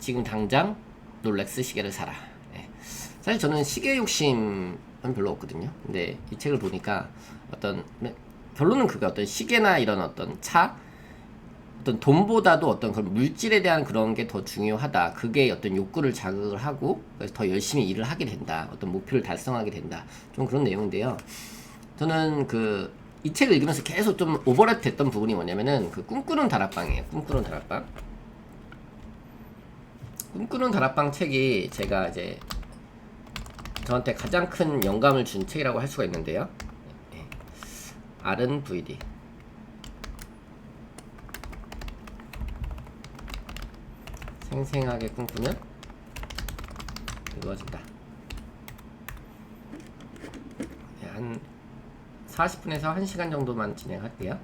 지금 당장 롤렉스 시계를 사라. 예. 사실 저는 시계 욕심은 별로 없거든요. 근데 이 책을 보니까 어떤 결론은 그거 어떤 시계나 이런 어떤 차 어떤 돈보다도 어떤 그런 물질에 대한 그런 게 더 중요하다. 그게 어떤 욕구를 자극을 하고 그래서 더 열심히 일을 하게 된다. 어떤 목표를 달성하게 된다. 좀 그런 내용인데요. 저는 이 책을 읽으면서 계속 좀 오버랩 됐던 부분이 뭐냐면은 그 꿈꾸는 다락방이에요. 꿈꾸는 다락방. 꿈꾸는 다락방 책이 제가 이제 저한테 가장 큰 영감을 준 책이라고 할 수가 있는데요. 아른 VD. 생생하게 꿈꾸면 이루어진다. 한 40분에서 1시간 정도만 진행할게요.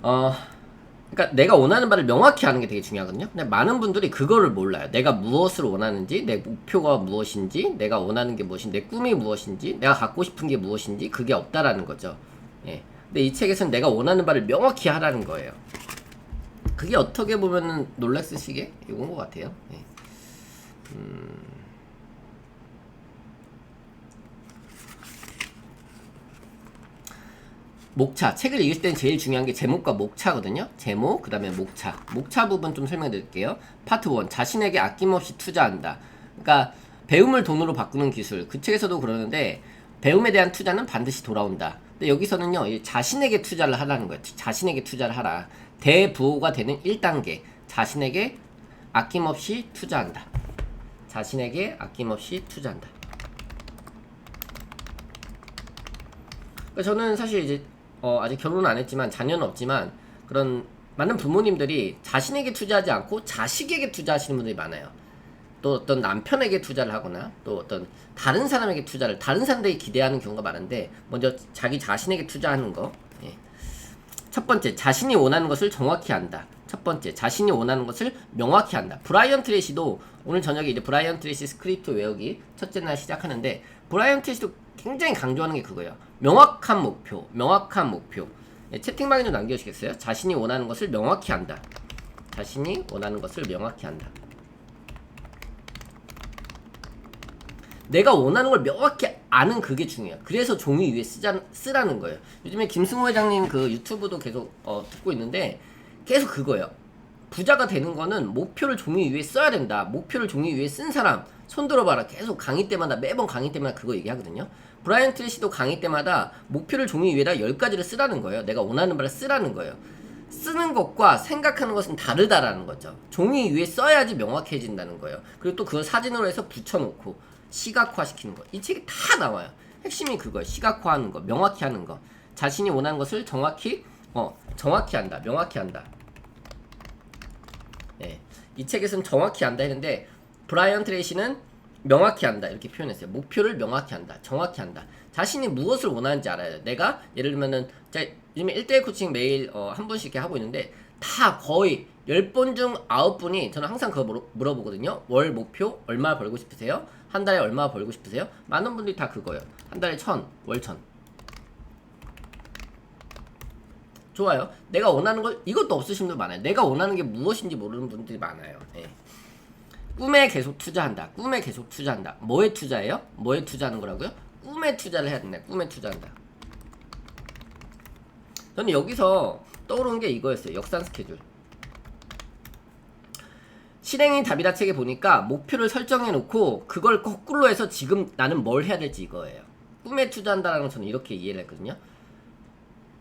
그러니까 내가 원하는 바를 명확히 하는 게 되게 중요하거든요. 근데 많은 분들이 그거를 몰라요. 내가 무엇을 원하는지, 내 목표가 무엇인지, 내가 원하는 게 무엇인지, 내 꿈이 무엇인지, 내가 갖고 싶은 게 무엇인지 그게 없다라는 거죠. 예. 근데 이 책에서는 내가 원하는 바를 명확히 하라는 거예요. 그게 어떻게 보면은 롤렉스 시계 이건 것 같아요. 예. 목차. 책을 읽을 땐 제일 중요한 게 제목과 목차거든요. 제목, 그 다음에 목차. 목차 부분 좀 설명해 드릴게요. 파트 1. 자신에게 아낌없이 투자한다. 그러니까 배움을 돈으로 바꾸는 기술. 그 책에서도 그러는데 배움에 대한 투자는 반드시 돌아온다. 근데 여기서는요. 자신에게 투자를 하라는 거예요. 자신에게 투자를 하라. 대부호가 되는 1단계. 자신에게 아낌없이 투자한다. 자신에게 아낌없이 투자한다. 그러니까 저는 사실 이제 아직 결혼은 안 했지만 자녀는 없지만 그런 많은 부모님들이 자신에게 투자하지 않고 자식에게 투자하시는 분들이 많아요. 또 어떤 남편에게 투자를 하거나 또 어떤 다른 사람에게 투자를 다른 사람들이 기대하는 경우가 많은데 먼저 자기 자신에게 투자하는 거. 예. 첫 번째, 자신이 원하는 것을 정확히 안다. 첫 번째, 자신이 원하는 것을 명확히 안다. 브라이언 트레이시도 오늘 저녁에 이제 브라이언 트레이시 스크립트 외우기 첫째 날 시작하는데 브라이언 트레이시도 굉장히 강조하는 게 그거예요. 명확한 목표, 명확한 목표. 네, 채팅방에 좀 남겨주시겠어요? 자신이 원하는 것을 명확히 한다. 자신이 원하는 것을 명확히 한다. 내가 원하는 걸 명확히 아는 그게 중요해요. 그래서 종이 위에 쓰라는 거예요. 요즘에 김승호 회장님 그 유튜브도 계속 듣고 있는데 계속 그거예요. 부자가 되는 거는 목표를 종이 위에 써야 된다. 목표를 종이 위에 쓴 사람 손 들어봐라. 계속 강의 때마다 매번 강의 때마다 그거 얘기하거든요. 브라이언 트레이시도 강의 때마다 목표를 종이 위에다 10가지를 쓰라는 거예요. 내가 원하는 바를 쓰라는 거예요. 쓰는 것과 생각하는 것은 다르다라는 거죠. 종이 위에 써야지 명확해진다는 거예요. 그리고 또 그걸 사진으로 해서 붙여놓고 시각화시키는 거. 이 책이 다 나와요. 핵심이 그거예요. 시각화하는 거, 명확히 하는 거. 자신이 원하는 것을 정확히 한다. 명확히 한다. 예. 이 책에서는 정확히 한다 했는데 브라이언 트레이시는 명확히 한다 이렇게 표현했어요. 목표를 명확히 한다. 정확히 한다. 자신이 무엇을 원하는지 알아야 돼. 내가 예를 들면은 제가 요즘에 1대1 코칭 매일 한 분씩 이렇게 하고 있는데 다 거의 10분 중 9분이 저는 항상 그거 물어보거든요. 월 목표 얼마 벌고 싶으세요? 한 달에 얼마 벌고 싶으세요? 많은 분들이 다 그거예요. 한 달에 1000, 월 1000. 좋아요. 내가 원하는 걸 이것도 없으신 분들 많아요. 내가 원하는 게 무엇인지 모르는 분들이 많아요. 예. 꿈에 계속 투자한다. 꿈에 계속 투자한다. 뭐에 투자해요? 뭐에 투자하는 거라고요? 꿈에 투자를 해야 된다. 꿈에 투자한다. 저는 여기서 떠오르는 게 이거였어요. 역산 스케줄. 실행이 답이다 책에 보니까 목표를 설정해 놓고 그걸 거꾸로 해서 지금 나는 뭘 해야 될지 이거예요. 꿈에 투자한다라는 건 저는 이렇게 이해를 했거든요.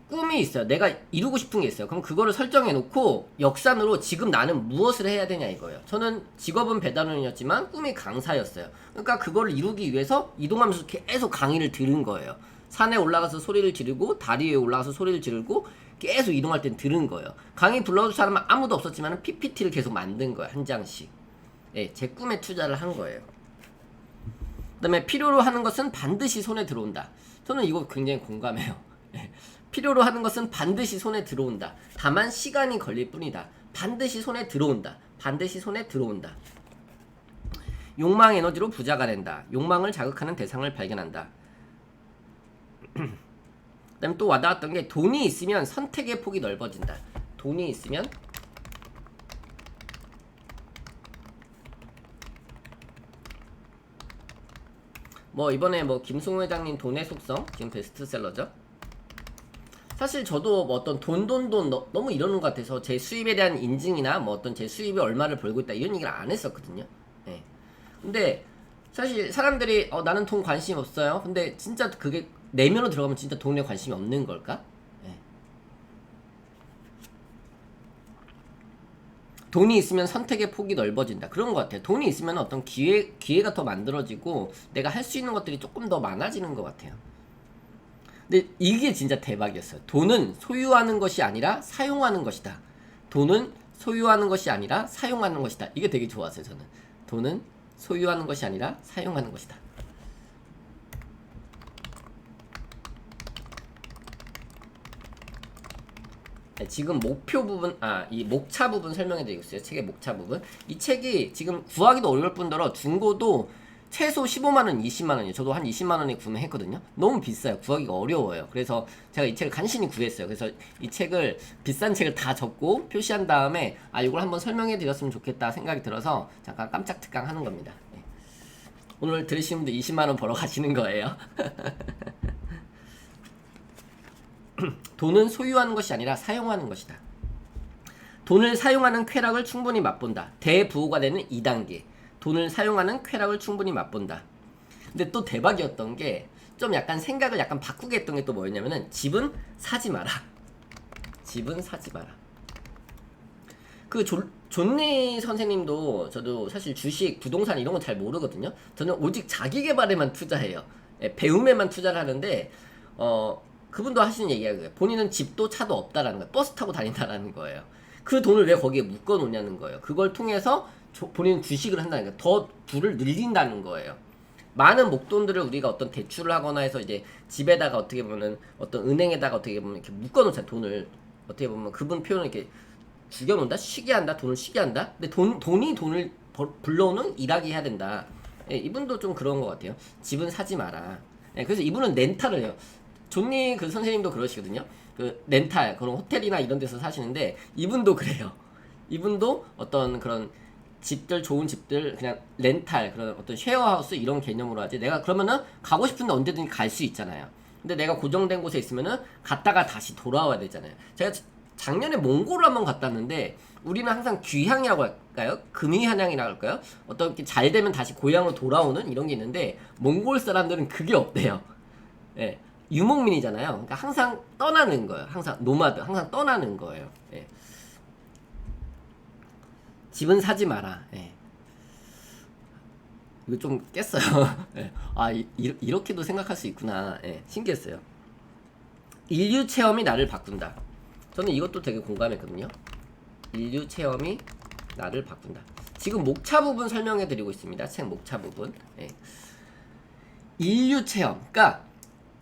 꿈이 있어요. 내가 이루고 싶은 게 있어요. 그럼 그거를 설정해 놓고 역산으로 지금 나는 무엇을 해야 되냐 이거예요. 저는 직업은 배달원이었지만 꿈이 강사였어요. 그러니까 그거를 이루기 위해서 이동하면서 계속 강의를 들은 거예요. 산에 올라가서 소리를 지르고 다리 위에 올라가서 소리를 지르고 계속 이동할 땐 들은 거예요. 강의 불러줄 사람은 아무도 없었지만 PPT를 계속 만든 거예요. 한 장씩. 예, 제 꿈에 투자를 한 거예요. 그 다음에 필요로 하는 것은 반드시 손에 들어온다. 저는 이거 굉장히 공감해요. 필요로 하는 것은 반드시 손에 들어온다. 다만 시간이 걸릴 뿐이다. 반드시 손에 들어온다. 반드시 손에 들어온다. 욕망 에너지로 부자가 된다. 욕망을 자극하는 대상을 발견한다. 그다음에 또 와닿았던 게 돈이 있으면 선택의 폭이 넓어진다. 돈이 있으면 뭐 이번에 뭐 김승우 회장님 돈의 속성 지금 베스트셀러죠. 사실 저도 뭐 어떤 돈 너무 이러는 것 같아서 제 수입에 대한 인증이나 뭐 어떤 제 수입이 얼마를 벌고 있다 이런 얘기를 안 했었거든요. 예. 근데 사실 사람들이 나는 돈 관심 없어요. 근데 진짜 그게 내면으로 들어가면 진짜 돈에 관심이 없는 걸까? 예. 돈이 있으면 선택의 폭이 넓어진다. 그런 것 같아요. 돈이 있으면 어떤 기회가 더 만들어지고 내가 할 수 있는 것들이 조금 더 많아지는 것 같아요. 근데 이게 진짜 대박이었어요. 돈은 소유하는 것이 아니라 사용하는 것이다. 돈은 소유하는 것이 아니라 사용하는 것이다. 이게 되게 좋았어요, 저는. 돈은 소유하는 것이 아니라 사용하는 것이다. 네, 지금 목표 부분, 이 목차 부분 설명해 드리고 있어요. 책의 목차 부분. 이 책이 지금 구하기도 어려울 뿐더러 중고도 최소 15만원, 20만원이에요. 저도 한 20만원에 구매했거든요. 너무 비싸요. 구하기가 어려워요. 그래서 제가 이 책을 간신히 구했어요. 그래서 이 책을, 비싼 책을 다 적고 표시한 다음에 이걸 한번 설명해 드렸으면 좋겠다 생각이 들어서 잠깐 깜짝 특강 하는 겁니다. 네. 오늘 들으시는 분들 20만원 벌어 가시는 거예요. 돈은 소유하는 것이 아니라 사용하는 것이다. 돈을 사용하는 쾌락을 충분히 맛본다. 대부호가 되는 2단계. 돈을 사용하는 쾌락을 충분히 맛본다. 근데 또 대박이었던 게 좀 약간 생각을 약간 바꾸게 했던 게 또 뭐였냐면은 집은 사지 마라. 집은 사지 마라. 그 존리 선생님도 저도 사실 주식, 부동산 이런 건 잘 모르거든요. 저는 오직 자기 개발에만 투자해요. 배움에만 투자를 하는데 그분도 하시는 얘기가 그거예요. 본인은 집도 차도 없다라는 거예요. 버스 타고 다닌다라는 거예요. 그 돈을 왜 거기에 묶어 놓냐는 거예요. 그걸 통해서 본인은 주식을 한다는 거예요. 더 부를 늘린다는 거예요. 많은 목돈들을 우리가 어떤 대출을 하거나 해서 이제 집에다가 어떻게 보면 어떤 은행에다가 어떻게 보면 이렇게 묶어 놓잖아요. 돈을 어떻게 보면 그분 표현을 이렇게 죽여 놓는다, 쉬게 한다, 돈을 쉬게 한다. 근데 돈이 돈을 불러오는 일하게 해야 된다. 예, 이분도 좀 그런 것 같아요. 집은 사지 마라. 예, 그래서 이분은 렌탈을 해요. 존니 그 선생님도 그러시거든요. 그 렌탈 그런 호텔이나 이런 데서 사시는데 이분도 그래요. 이분도 어떤 그런 집들, 좋은 집들 그냥 렌탈 그런 어떤 쉐어하우스 이런 개념으로 하지. 내가 그러면은 가고 싶은데 언제든지 갈 수 있잖아요. 근데 내가 고정된 곳에 있으면은 갔다가 다시 돌아와야 되잖아요. 제가 작년에 몽골을 한번 갔다 왔는데 우리는 항상 귀향이라고 할까요? 금이한양이라고 할까요? 어떻게 잘 되면 다시 고향으로 돌아오는 이런 게 있는데 몽골 사람들은 그게 없대요. 예. 유목민이잖아요. 그러니까 항상 떠나는 거예요. 항상 노마드, 항상 떠나는 거예요. 예. 집은 사지 마라. 예. 이거 좀 깼어요. 예. 이렇게도 생각할 수 있구나. 예. 신기했어요. 인류 체험이 나를 바꾼다. 저는 이것도 되게 공감했거든요. 인류 체험이 나를 바꾼다. 지금 목차 부분 설명해 드리고 있습니다. 책 목차 부분. 예. 인류 체험. 그러니까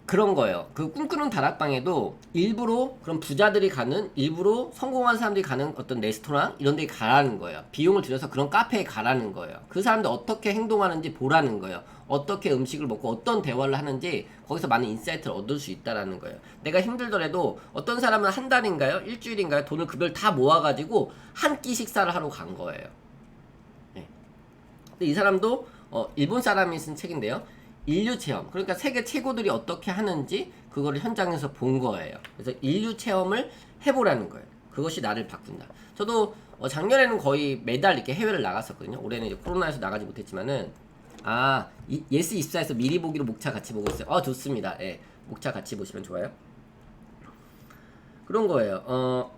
그런 거예요. 그 꿈꾸는 다락방에도 일부러 그런 부자들이 가는, 일부러 성공한 사람들이 가는 어떤 레스토랑 이런 데 가라는 거예요. 비용을 들여서 그런 카페에 가라는 거예요. 그 사람들 어떻게 행동하는지 보라는 거예요. 어떻게 음식을 먹고 어떤 대화를 하는지 거기서 많은 인사이트를 얻을 수 있다라는 거예요. 내가 힘들더라도 어떤 사람은 한 달인가요? 일주일인가요? 돈을 그걸 다 모아가지고 한 끼 식사를 하러 간 거예요. 네. 근데 이 사람도 일본 사람이 쓴 책인데요. 인류 체험, 그러니까 세계 최고들이 어떻게 하는지 그거를 현장에서 본 거예요. 그래서 인류 체험을 해보라는 거예요. 그것이 나를 바꾼다. 저도 작년에는 거의 매달 이렇게 해외를 나갔었거든요. 올해는 이제 코로나에서 나가지 못했지만은 예스24에서 미리 보기로 목차 같이 보고 있어요. 좋습니다. 예, 목차 같이 보시면 좋아요. 그런 거예요.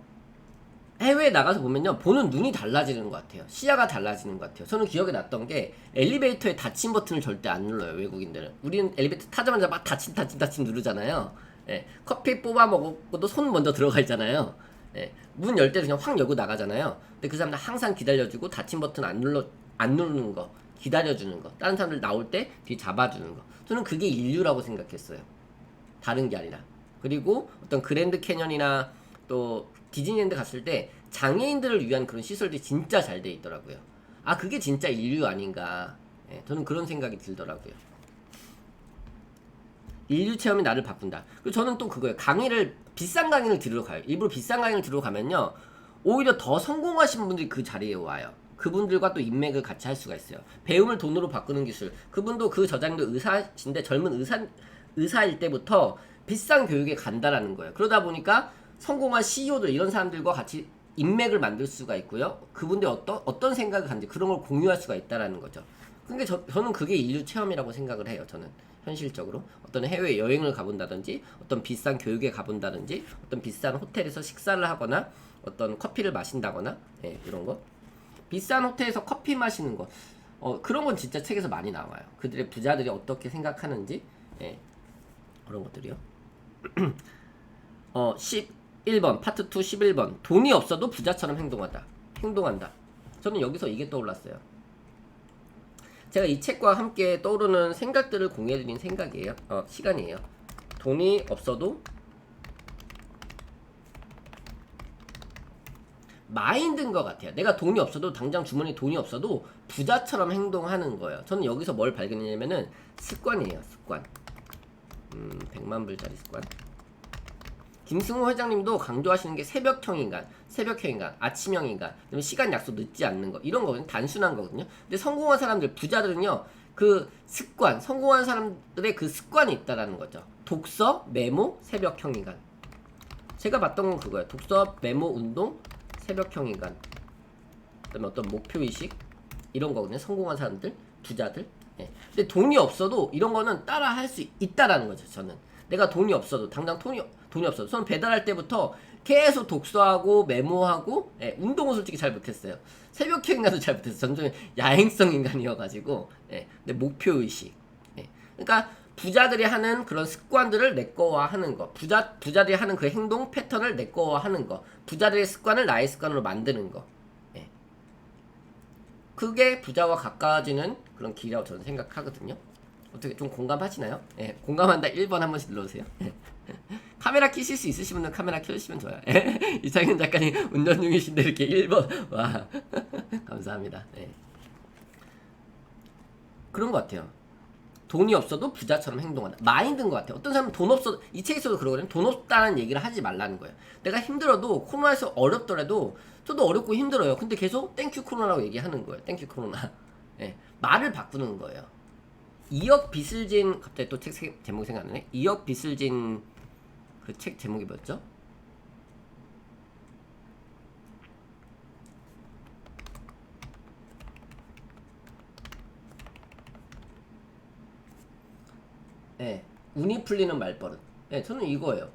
해외에 나가서 보면요, 보는 눈이 달라지는 것 같아요. 시야가 달라지는 것 같아요. 저는 기억에 났던 게 엘리베이터에 닫힌 버튼을 절대 안 눌러요, 외국인들은. 우리는 엘리베이터 타자마자 막 닫힌 누르잖아요. 예, 커피 뽑아 먹고도 손 먼저 들어가 있잖아요. 예, 문 열 때 그냥 확 열고 나가잖아요. 근데 그 사람들 항상 기다려주고 닫힌 버튼 안 누르는 거, 기다려주는 거, 다른 사람들 나올 때 뒤 잡아주는 거. 저는 그게 인류라고 생각했어요. 다른 게 아니라. 그리고 어떤 그랜드 캐년이나 또 디즈니랜드 갔을 때 장애인들을 위한 그런 시설들이 진짜 잘 돼 있더라고요. 그게 진짜 인류 아닌가. 예, 저는 그런 생각이 들더라고요. 인류 체험이 나를 바꾼다. 그리고 저는 또 그거예요. 비싼 강의를 들으러 가요. 일부러 비싼 강의를 들으러 가면요, 오히려 더 성공하신 분들이 그 자리에 와요. 그분들과 또 인맥을 같이 할 수가 있어요. 배움을 돈으로 바꾸는 기술. 그분도 그 저자님도 의사신데 젊은 의사일 때부터 비싼 교육에 간다라는 거예요. 그러다 보니까 성공한 CEO들 이런 사람들과 같이 인맥을 만들 수가 있고요. 그분들 어떤 생각을 가는지 그런 걸 공유할 수가 있다라는 거죠. 그러니까 저는 그게 인류 체험이라고 생각을 해요. 저는 현실적으로 어떤 해외 여행을 가본다든지 어떤 비싼 교육에 가본다든지 어떤 비싼 호텔에서 식사를 하거나 어떤 커피를 마신다거나 이런 거 비싼 호텔에서 커피 마시는 거 그런 건 진짜 책에서 많이 나와요. 그들의 부자들이 어떻게 생각하는지 그런 것들이요. 11번 파트 2 11번 돈이 없어도 부자처럼 행동한다. 저는 여기서 이게 떠올랐어요. 제가 이 책과 함께 떠오르는 생각들을 공유해드린 시간이에요. 돈이 없어도 마인드인 것 같아요. 내가 돈이 없어도 당장 주머니에 돈이 없어도 부자처럼 행동하는 거예요. 저는 여기서 뭘 발견했냐면은 습관이에요. 습관. 100만 불짜리 습관. 김승호 회장님도 강조하시는 게 새벽형 인간, 아침형 인간, 그다음에 시간 약속 늦지 않는 거 이런 거거든요. 단순한 거거든요. 근데 성공한 사람들, 부자들은요, 그 습관, 성공한 사람들의 그 습관이 있다라는 거죠. 독서, 메모, 새벽형 인간. 제가 봤던 건 그거예요. 독서, 메모, 운동, 새벽형 인간. 그다음에 어떤 목표 의식 이런 거거든요. 성공한 사람들, 부자들. 근데 돈이 없어도 이런 거는 따라 할 수 있다라는 거죠. 저는 내가 돈이 없어도 당장 돈이 없어도 저는 배달할 때부터 계속 독서하고 메모하고 운동은 솔직히 잘 못했어요. 새벽형 인간도 잘 못했어요. 저는 좀 야행성 인간이어가지고 근데 목표의식 그러니까 부자들이 하는 그런 습관들을 내 거화하는 거 부자들이 하는 그 행동 패턴을 내 거화하는 거 부자들의 습관을 나의 습관으로 만드는 거 그게 부자와 가까워지는 그런 길이라고 저는 생각하거든요. 어떻게 좀 공감하시나요? 공감한다 1번 한 번씩 눌러주세요. 카메라 켜실 수 있으신 분은 카메라 켜주시면 좋아요. 이창현 작가님 운전 중이신데 이렇게 1번 와 감사합니다. 그런 것 같아요. 돈이 없어도 부자처럼 행동한다. 마인드인 것 같아요. 어떤 사람은 돈 없어도 이 책에서도 그러거든요. 돈 없다는 얘기를 하지 말라는 거예요. 내가 힘들어도 코로나에서 어렵더라도 저도 어렵고 힘들어요. 근데 계속 땡큐 코로나라고 얘기하는 거예요. 땡큐 코로나. 말을 바꾸는 거예요. 2억 빚을 진 갑자기 또 책 제목이 생각나네. 2억 빚을 진 그 책 제목이 뭐였죠? 운이 풀리는 말버릇. 저는 이거예요.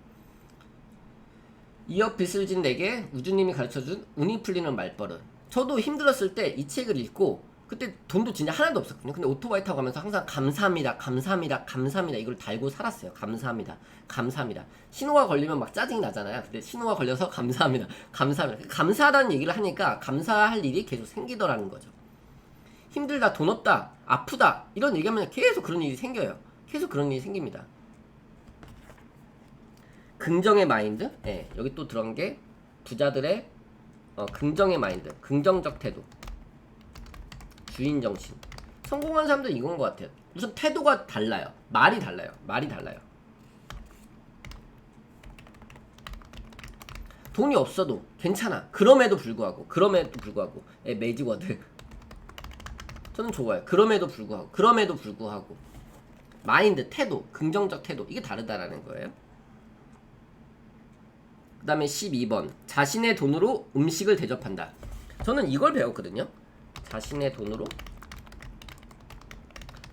2억 빚을 진 내게 우주님이 가르쳐준 운이 풀리는 말버릇. 저도 힘들었을 때 이 책을 읽고 그때 돈도 진짜 하나도 없었거든요. 근데 오토바이 타고 가면서 항상 감사합니다 이걸 달고 살았어요. 감사합니다. 신호가 걸리면 막 짜증이 나잖아요. 근데 신호가 걸려서 감사합니다. 감사하다는 얘기를 하니까 감사할 일이 계속 생기더라는 거죠. 힘들다, 돈 없다, 아프다 이런 얘기하면 계속 그런 일이 생겨요. 계속 그런 일이 생깁니다. 긍정의 마인드, 여기 또 들어간 게 부자들의 긍정의 마인드, 긍정적 태도, 주인 정신. 성공한 사람들은 이건 것 같아요. 우선 태도가 달라요. 말이 달라요. 돈이 없어도 괜찮아. 그럼에도 불구하고 매직워드 저는 좋아요. 그럼에도 불구하고 마인드, 태도, 긍정적 태도 이게 다르다라는 거예요. 그 다음에 12번 자신의 돈으로 음식을 대접한다. 저는 이걸 배웠거든요. 자신의 돈으로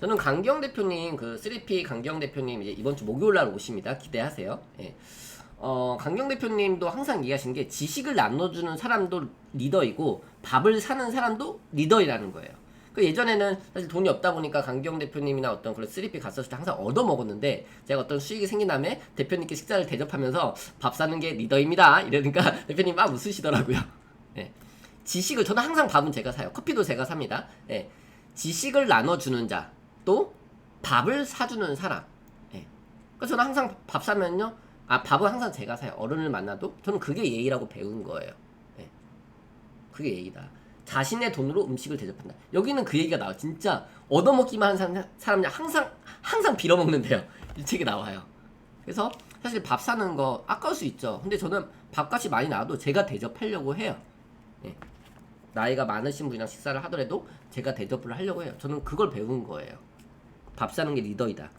저는 강경 대표님 그 3P 강경 대표님 이제 이번 주 목요일 날 오십니다. 기대하세요. 강경 대표님도 항상 얘기하시는 게 지식을 나눠주는 사람도 리더이고 밥을 사는 사람도 리더이라는 거예요. 그 예전에는 사실 돈이 없다 보니까 강경 대표님이나 어떤 그런 3P 갔었을 때 항상 얻어 먹었는데 제가 어떤 수익이 생긴 다음에 대표님께 식사를 대접하면서 밥 사는 게 리더입니다. 이러니까 대표님 막 웃으시더라고요. 지식을 저는 항상 밥은 제가 사요. 커피도 제가 삽니다. 지식을 나눠주는 자 또 밥을 사주는 사람. 그러니까 저는 항상 밥 사면요. 밥은 항상 제가 사요. 어른을 만나도 저는 그게 예의라고 배운 거예요. 그게 예의다. 자신의 돈으로 음식을 대접한다. 여기는 그 얘기가 나와요. 진짜 얻어먹기만 하는 사람이 항상 빌어먹는데요. 이 책에 나와요. 그래서 사실 밥 사는 거 아까울 수 있죠. 근데 저는 밥값이 많이 나와도 제가 대접하려고 해요. 나이가 많으신 분이랑 식사를 하더라도 제가 대접을 하려고 해요. 저는 그걸 배운 거예요. 밥 사는 게 리더이다.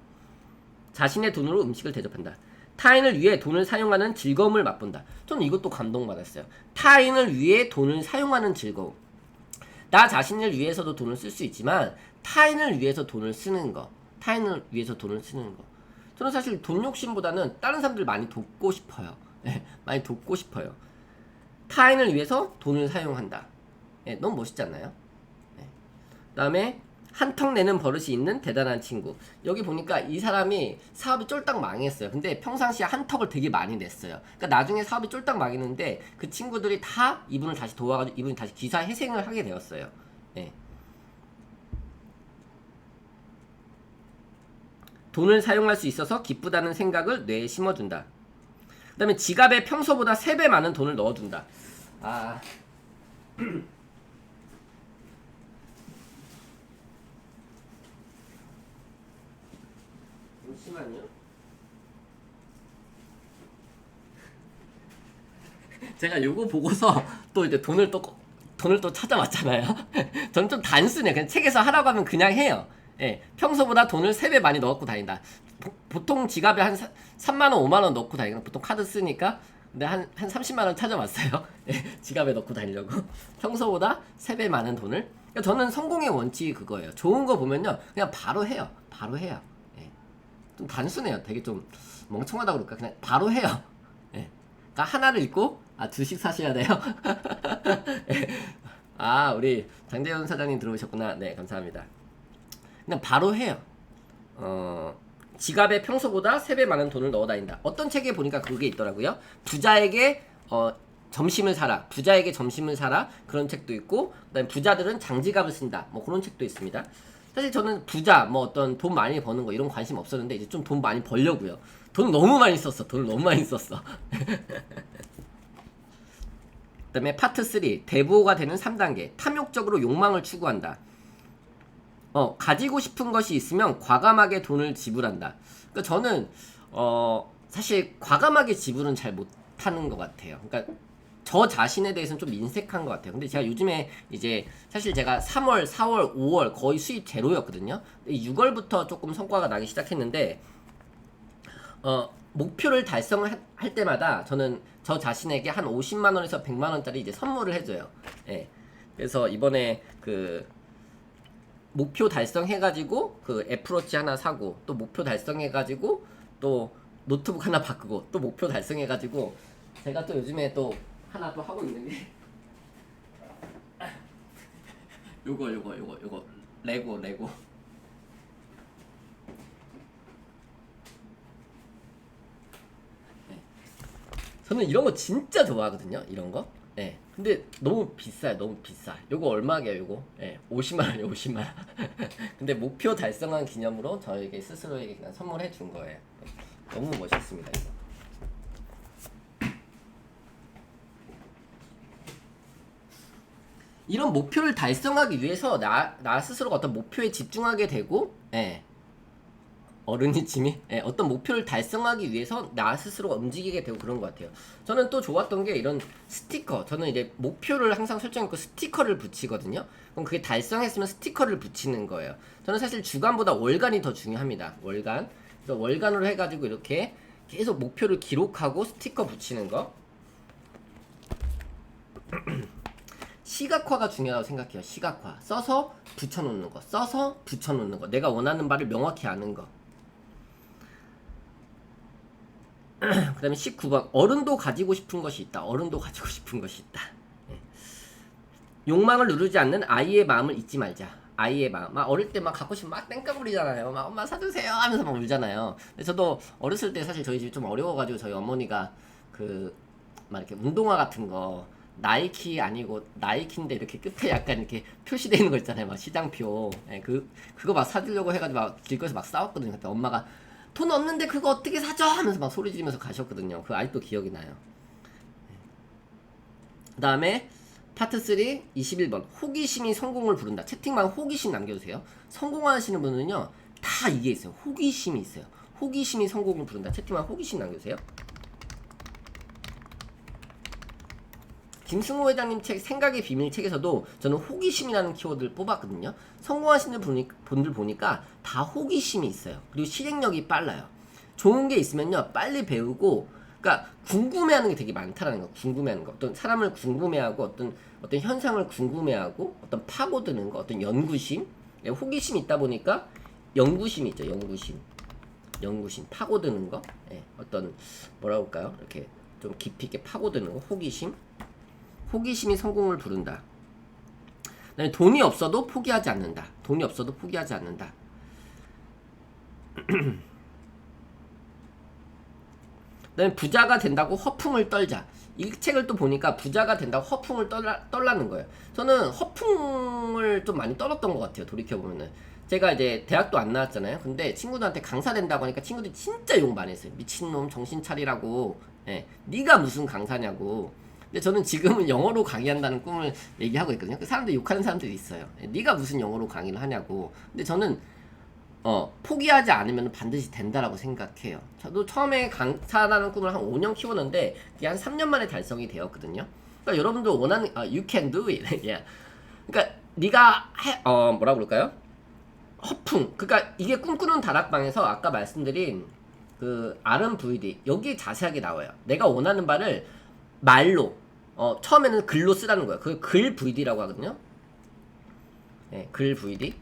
자신의 돈으로 음식을 대접한다. 타인을 위해 돈을 사용하는 즐거움을 맛본다. 저는 이것도 감동받았어요. 타인을 위해 돈을 사용하는 즐거움. 나 자신을 위해서도 돈을 쓸 수 있지만 타인을 위해서 돈을 쓰는 거. 타인을 위해서 돈을 쓰는 거. 저는 사실 돈 욕심보다는 다른 사람들 많이 돕고 싶어요. 네, 많이 돕고 싶어요. 타인을 위해서 돈을 사용한다. 네, 너무 멋있지 않나요? 네. 그다음에 한턱 내는 버릇이 있는 대단한 친구. 여기 보니까 이 사람이 사업이 쫄딱 망했어요. 근데 평상시에 한턱을 되게 많이 냈어요. 그러니까 나중에 사업이 쫄딱 망했는데 그 친구들이 다 이분을 다시 도와가지고 이분이 다시 기사 회생을 하게 되었어요. 네. 돈을 사용할 수 있어서 기쁘다는 생각을 뇌에 심어준다. 그 다음에 지갑에 평소보다 3배 많은 돈을 넣어둔다. 아... 잠시만요. 제가 요거 보고서 또 이제 돈을 또 찾아왔잖아요. 저는 좀 단순해. 그냥 책에서 하라고 하면 그냥 해요. 예, 평소보다 돈을 3배 많이 넣고 다닌다. 보통 지갑에 한 3만원, 5만원 넣고 다니거나 보통 카드 쓰니까. 근데 한 30만원 찾아왔어요. 예, 지갑에 넣고 다니려고. 평소보다 3배 많은 돈을. 그러니까 저는 성공의 원칙이 그거예요. 좋은 거 보면요. 그냥 바로 해요. 바로 해요. 예, 좀 단순해요. 되게 좀 멍청하다 그럴까? 그냥 바로 해요. 예, 그러니까 하나를 읽고, 2씩 사셔야 돼요. 예. 우리 장대현 사장님 들어오셨구나. 네, 감사합니다. 그냥 바로 해요. 지갑에 평소보다 3배 많은 돈을 넣어 다닌다. 어떤 책에 보니까 그게 있더라고요. 부자에게 점심을 사라. 부자에게 점심을 사라. 그런 책도 있고, 그다음에 부자들은 장지갑을 쓴다. 뭐 그런 책도 있습니다. 사실 저는 부자, 뭐 어떤 돈 많이 버는 거 이런 관심 없었는데 이제 좀 돈 많이 벌려고요. 돈 너무 많이 썼어. 돈을 너무 많이 썼어. 그다음에 파트 3 대부호가 되는 3단계 탐욕적으로 욕망을 추구한다. 가지고 싶은 것이 있으면 과감하게 돈을 지불한다. 그러니까 저는 사실 과감하게 지불은 잘 못하는 것 같아요. 그러니까 저 자신에 대해서는 좀 인색한 것 같아요. 근데 제가 요즘에 이제 사실 제가 3월, 4월, 5월 거의 수입 제로였거든요. 6월부터 조금 성과가 나기 시작했는데 목표를 달성할 때마다 저는 저 자신에게 한 50만원에서 100만원짜리 이제 선물을 해줘요. 예. 그래서 이번에 그 목표 달성해가지고 그 애플워치 하나 사고 또 목표 달성해가지고 또 노트북 하나 바꾸고 또 목표 달성해가지고 제가 또 요즘에 또 하나 또 하고 있는 게 요거 레고 저는 이런 거 진짜 좋아하거든요. 이런 거. 예. 근데 너무 비싸요. 너무 비싸. 요거 얼마게요, 요거? 예. 50만원이요, 50만원. 근데 목표 달성한 기념으로 저에게 스스로에게 그냥 선물해 준 거예요. 너무 멋있습니다, 이거. 이런 목표를 달성하기 위해서 나 스스로가 어떤 목표에 집중하게 되고, 예. 어른이 짐이 어떤 목표를 달성하기 위해서 나 스스로가 움직이게 되고 그런 것 같아요. 저는 또 좋았던 게 이런 스티커. 저는 이제 목표를 항상 설정했고 스티커를 붙이거든요. 그럼 그게 달성했으면 스티커를 붙이는 거예요. 저는 사실 주간보다 월간이 더 중요합니다. 월간. 그래서 월간으로 해가지고 이렇게 계속 목표를 기록하고 스티커 붙이는 거. 시각화가 중요하다고 생각해요. 시각화. 써서 붙여놓는 거. 써서 붙여놓는 거. 내가 원하는 바를 명확히 아는 거. 그 다음에 19번 어른도 가지고 싶은 것이 있다. 어른도 가지고 싶은 것이 있다. 욕망을 누르지 않는 아이의 마음을 잊지 말자. 아이의 마음. 막 어릴 때 막 갖고 싶으면 막 땡깡 부리잖아요. 막 엄마 사주세요 하면서 막 울잖아요. 근데 저도 어렸을 때 사실 저희 집이 좀 어려워가지고 저희 어머니가 그 막 이렇게 운동화 같은 거 나이키 아니고 나이키인데 이렇게 끝에 약간 이렇게 표시되어 있는 거 있잖아요. 막 시장표. 그거 막 사주려고 해가지고 막 길거리에서 막 싸웠거든요. 그때 엄마가 돈 없는데 그거 어떻게 사줘? 하면서 막 소리 지르면서 가셨거든요. 그거 아직도 기억이 나요. 그 다음에 파트 3 21번 호기심이 성공을 부른다. 채팅방 호기심 남겨주세요. 성공하시는 분은요 다 이게 있어요. 호기심이 있어요. 호기심이 성공을 부른다. 채팅방 호기심 남겨주세요. 김승호 회장님 책 생각의 비밀 책에서도 저는 호기심이라는 키워드를 뽑았거든요. 성공하시는 분들 보니까 다 호기심이 있어요. 그리고 실행력이 빨라요. 좋은 게 있으면요 빨리 배우고, 그러니까 궁금해하는 게 되게 많다라는 거. 궁금해하는 거, 어떤 사람을 궁금해하고 어떤 현상을 궁금해하고 어떤 파고드는 거, 어떤 연구심, 호기심이 있다 보니까 연구심이 있죠. 연구심 파고드는 거, 어떤 뭐라 할까요? 이렇게 좀 깊이 있게 파고드는 거, 호기심이 성공을 부른다. 그다음에 돈이 없어도 포기하지 않는다. 그다음에 부자가 된다고 허풍을 떨자. 이 책을 또 보니까 부자가 된다고 허풍을 떨라는 거예요. 저는 허풍을 좀 많이 떨었던 것 같아요. 돌이켜보면은. 제가 이제 대학도 안 나왔잖아요. 근데 친구들한테 강사 된다고 하니까 친구들이 진짜 욕 많이 했어요. 미친놈 정신 차리라고. 네가 무슨 강사냐고. 근데 저는 지금은 영어로 강의한다는 꿈을 얘기하고 있거든요. 그 사람들 욕하는 사람들이 있어요. 네가 무슨 영어로 강의를 하냐고. 근데 저는 포기하지 않으면 반드시 된다라고 생각해요. 저도 처음에 강사라는 꿈을 한 5년 키웠는데 그게 한 3년 만에 달성이 되었거든요. 그러니까 여러분들 원하는 you can do it. yeah. 그러니까 네가 뭐라 그럴까요? 허풍. 그러니까 이게 꿈꾸는 다락방에서 아까 말씀드린 그 RMVD 여기 자세하게 나와요. 내가 원하는 바를 말로 처음에는 글로 쓰라는 거예요. 그 글 VD라고 하거든요. 글 VD.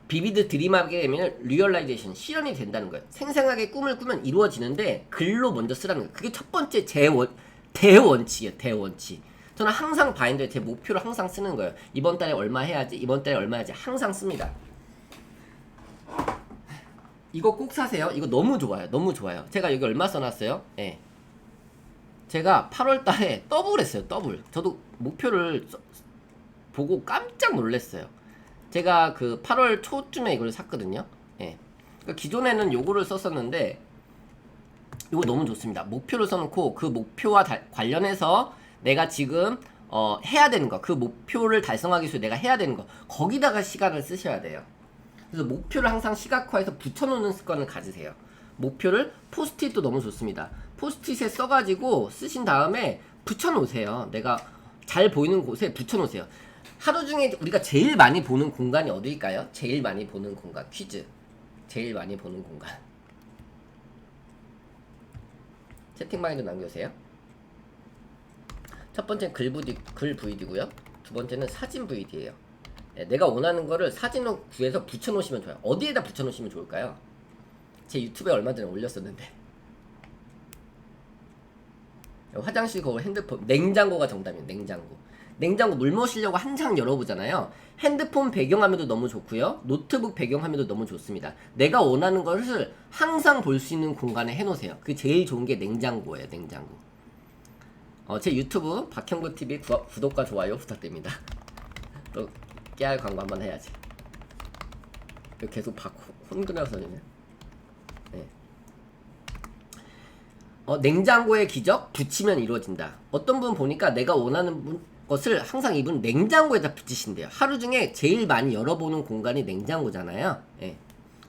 비비드 드림하게 되면 리얼라이제이션 실현이 된다는 거예요. 생생하게 꿈을 꾸면 이루어지는데 글로 먼저 쓰라는 거예요. 그게 첫 번째 대원칙이에요. 대원칙. 저는 항상 바인더에 제 목표를 항상 쓰는 거예요. 이번 달에 얼마 해야지, 항상 씁니다. 이거 꼭 사세요. 이거 너무 좋아요. 제가 여기 얼마 써놨어요? 제가 8월 달에 더블 했어요. 더블. 저도 목표를 보고 깜짝 놀랐어요. 제가 그 8월 초쯤에 이걸 샀거든요. 그러니까 기존에는 요거를 썼었는데 요거 너무 좋습니다. 목표를 써놓고 그 목표와 관련해서 내가 지금 해야 되는 거, 그 목표를 달성하기 위해서 내가 해야 되는 거, 거기다가 시간을 쓰셔야 돼요. 그래서 목표를 항상 시각화해서 붙여놓는 습관을 가지세요. 목표를 포스트잇도 너무 좋습니다. 포스트잇에 써가지고 쓰신 다음에 붙여놓으세요. 내가 잘 보이는 곳에 붙여놓으세요. 하루 중에 우리가 제일 많이 보는 공간이 어디일까요? 제일 많이 보는 공간. 퀴즈. 제일 많이 보는 공간. 채팅방에도 남겨주세요. 첫 번째는 글 VD고요. 두 번째는 사진 VD예요. 내가 원하는 거를 사진으로 구해서 붙여놓으시면 좋아요. 어디에다 붙여놓으시면 좋을까요? 제 유튜브에 얼마 전에 올렸었는데. 화장실 거울, 핸드폰, 냉장고가 정답이에요. 냉장고 물 마시려고 한 장 열어보잖아요. 핸드폰 배경화면도 너무 좋고요. 노트북 배경화면도 너무 좋습니다. 내가 원하는 것을 항상 볼 수 있는 공간에 해놓으세요. 그게 제일 좋은 게 냉장고예요. 냉장고. 제 유튜브 박형구TV 구독과 좋아요 부탁드립니다. 또 깨알 광고 한번 해야지. 계속 혼근해서 네. 냉장고의 기적 붙이면 이루어진다. 어떤 분 보니까 내가 원하는 것을 항상 이분 냉장고에다 붙이신대요. 하루 중에 제일 많이 열어보는 공간이 냉장고잖아요.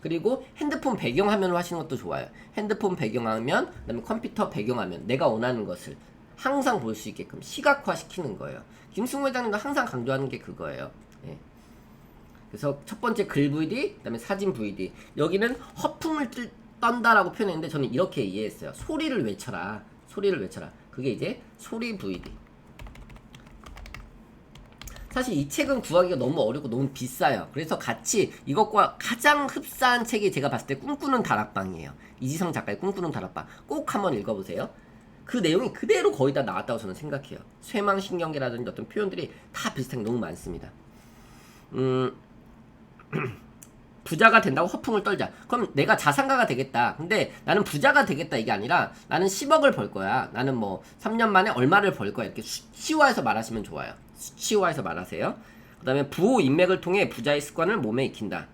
그리고 핸드폰 배경화면을 하시는 것도 좋아요. 핸드폰 배경화면, 그다음에 컴퓨터 배경화면, 내가 원하는 것을 항상 볼 수 있게끔 시각화 시키는 거예요. 김승호 회장님도 항상 강조하는 게 그거예요. 그래서 첫 번째 글 VD, 그다음에 사진 VD. 여기는 허풍을 떤다라고 표현했는데 저는 이렇게 이해했어요. 소리를 외쳐라. 그게 이제 소리 VD. 사실 이 책은 구하기가 너무 어렵고 너무 비싸요. 그래서 같이 이것과 가장 흡사한 책이 제가 봤을 때 꿈꾸는 다락방이에요. 이지성 작가의 꿈꾸는 다락방. 꼭 한번 읽어보세요. 그 내용이 그대로 거의 다 나왔다고 저는 생각해요. 쇠망신경계라든지 어떤 표현들이 다 비슷한 게 너무 많습니다. 부자가 된다고 허풍을 떨자. 그럼 내가 자산가가 되겠다. 근데 나는 부자가 되겠다 이게 아니라 나는 10억을 벌 거야. 나는 뭐 3년 만에 얼마를 벌 거야. 이렇게 수치화해서 말하시면 좋아요. 수치화해서 말하세요. 그 다음에 부호 인맥을 통해 부자의 습관을 몸에 익힌다.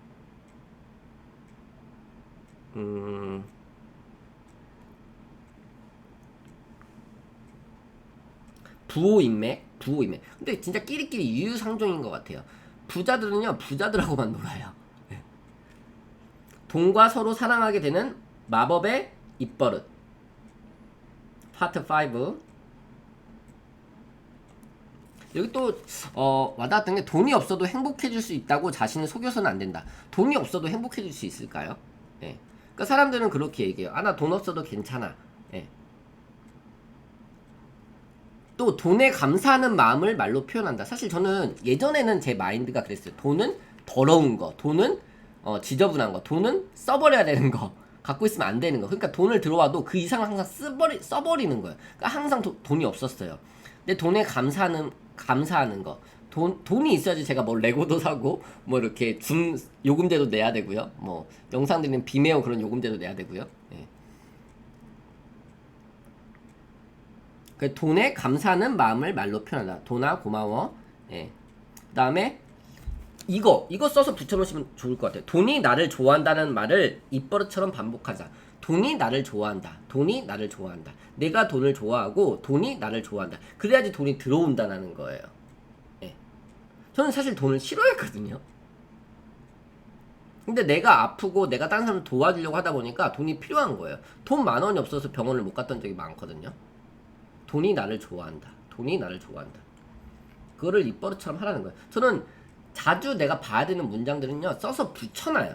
부호 인맥. 근데 진짜 끼리끼리 유유상종인 것 같아요. 부자들은요, 부자들하고만 놀아요. 돈과 서로 사랑하게 되는 마법의 입버릇. 파트 5. 여기 또 와닿았던 게 돈이 없어도 행복해질 수 있다고 자신을 속여서는 안 된다. 돈이 없어도 행복해질 수 있을까요? 예. 그러니까 사람들은 그렇게 얘기해요. 아, 나 돈 없어도 괜찮아. 예. 또 돈에 감사하는 마음을 말로 표현한다. 사실 저는 예전에는 제 마인드가 그랬어요. 돈은 더러운 거, 돈은 지저분한 거, 돈은 써버려야 되는 거, 갖고 있으면 안 되는 거. 그러니까 돈을 들어와도 그 이상을 항상 써버리는 거예요. 그러니까 항상 돈이 없었어요. 근데 돈에 감사하는 거. 돈이 있어야지 제가 뭐 레고도 사고, 뭐 이렇게 요금제도 내야 되고요. 뭐 영상 드리는 비메오 그런 요금제도 내야 되고요. 예. 그 돈에 감사하는 마음을 말로 표현한다. 돈아 고마워. 예. 그다음에 이거 써서 붙여놓으시면 좋을 것 같아요. 돈이 나를 좋아한다는 말을 입버릇처럼 반복하자. 돈이 나를 좋아한다. 돈이 나를 좋아한다. 내가 돈을 좋아하고 돈이 나를 좋아한다. 그래야지 돈이 들어온다는 거예요. 예. 저는 사실 돈을 싫어했거든요. 근데 내가 아프고 내가 다른 사람을 도와주려고 하다 보니까 돈이 필요한 거예요. 돈 10,000원이 없어서 병원을 못 갔던 적이 많거든요. 돈이 나를 좋아한다. 돈이 나를 좋아한다. 그거를 입버릇처럼 하라는 거예요. 저는 자주 내가 봐야 되는 문장들은요, 써서 붙여놔요.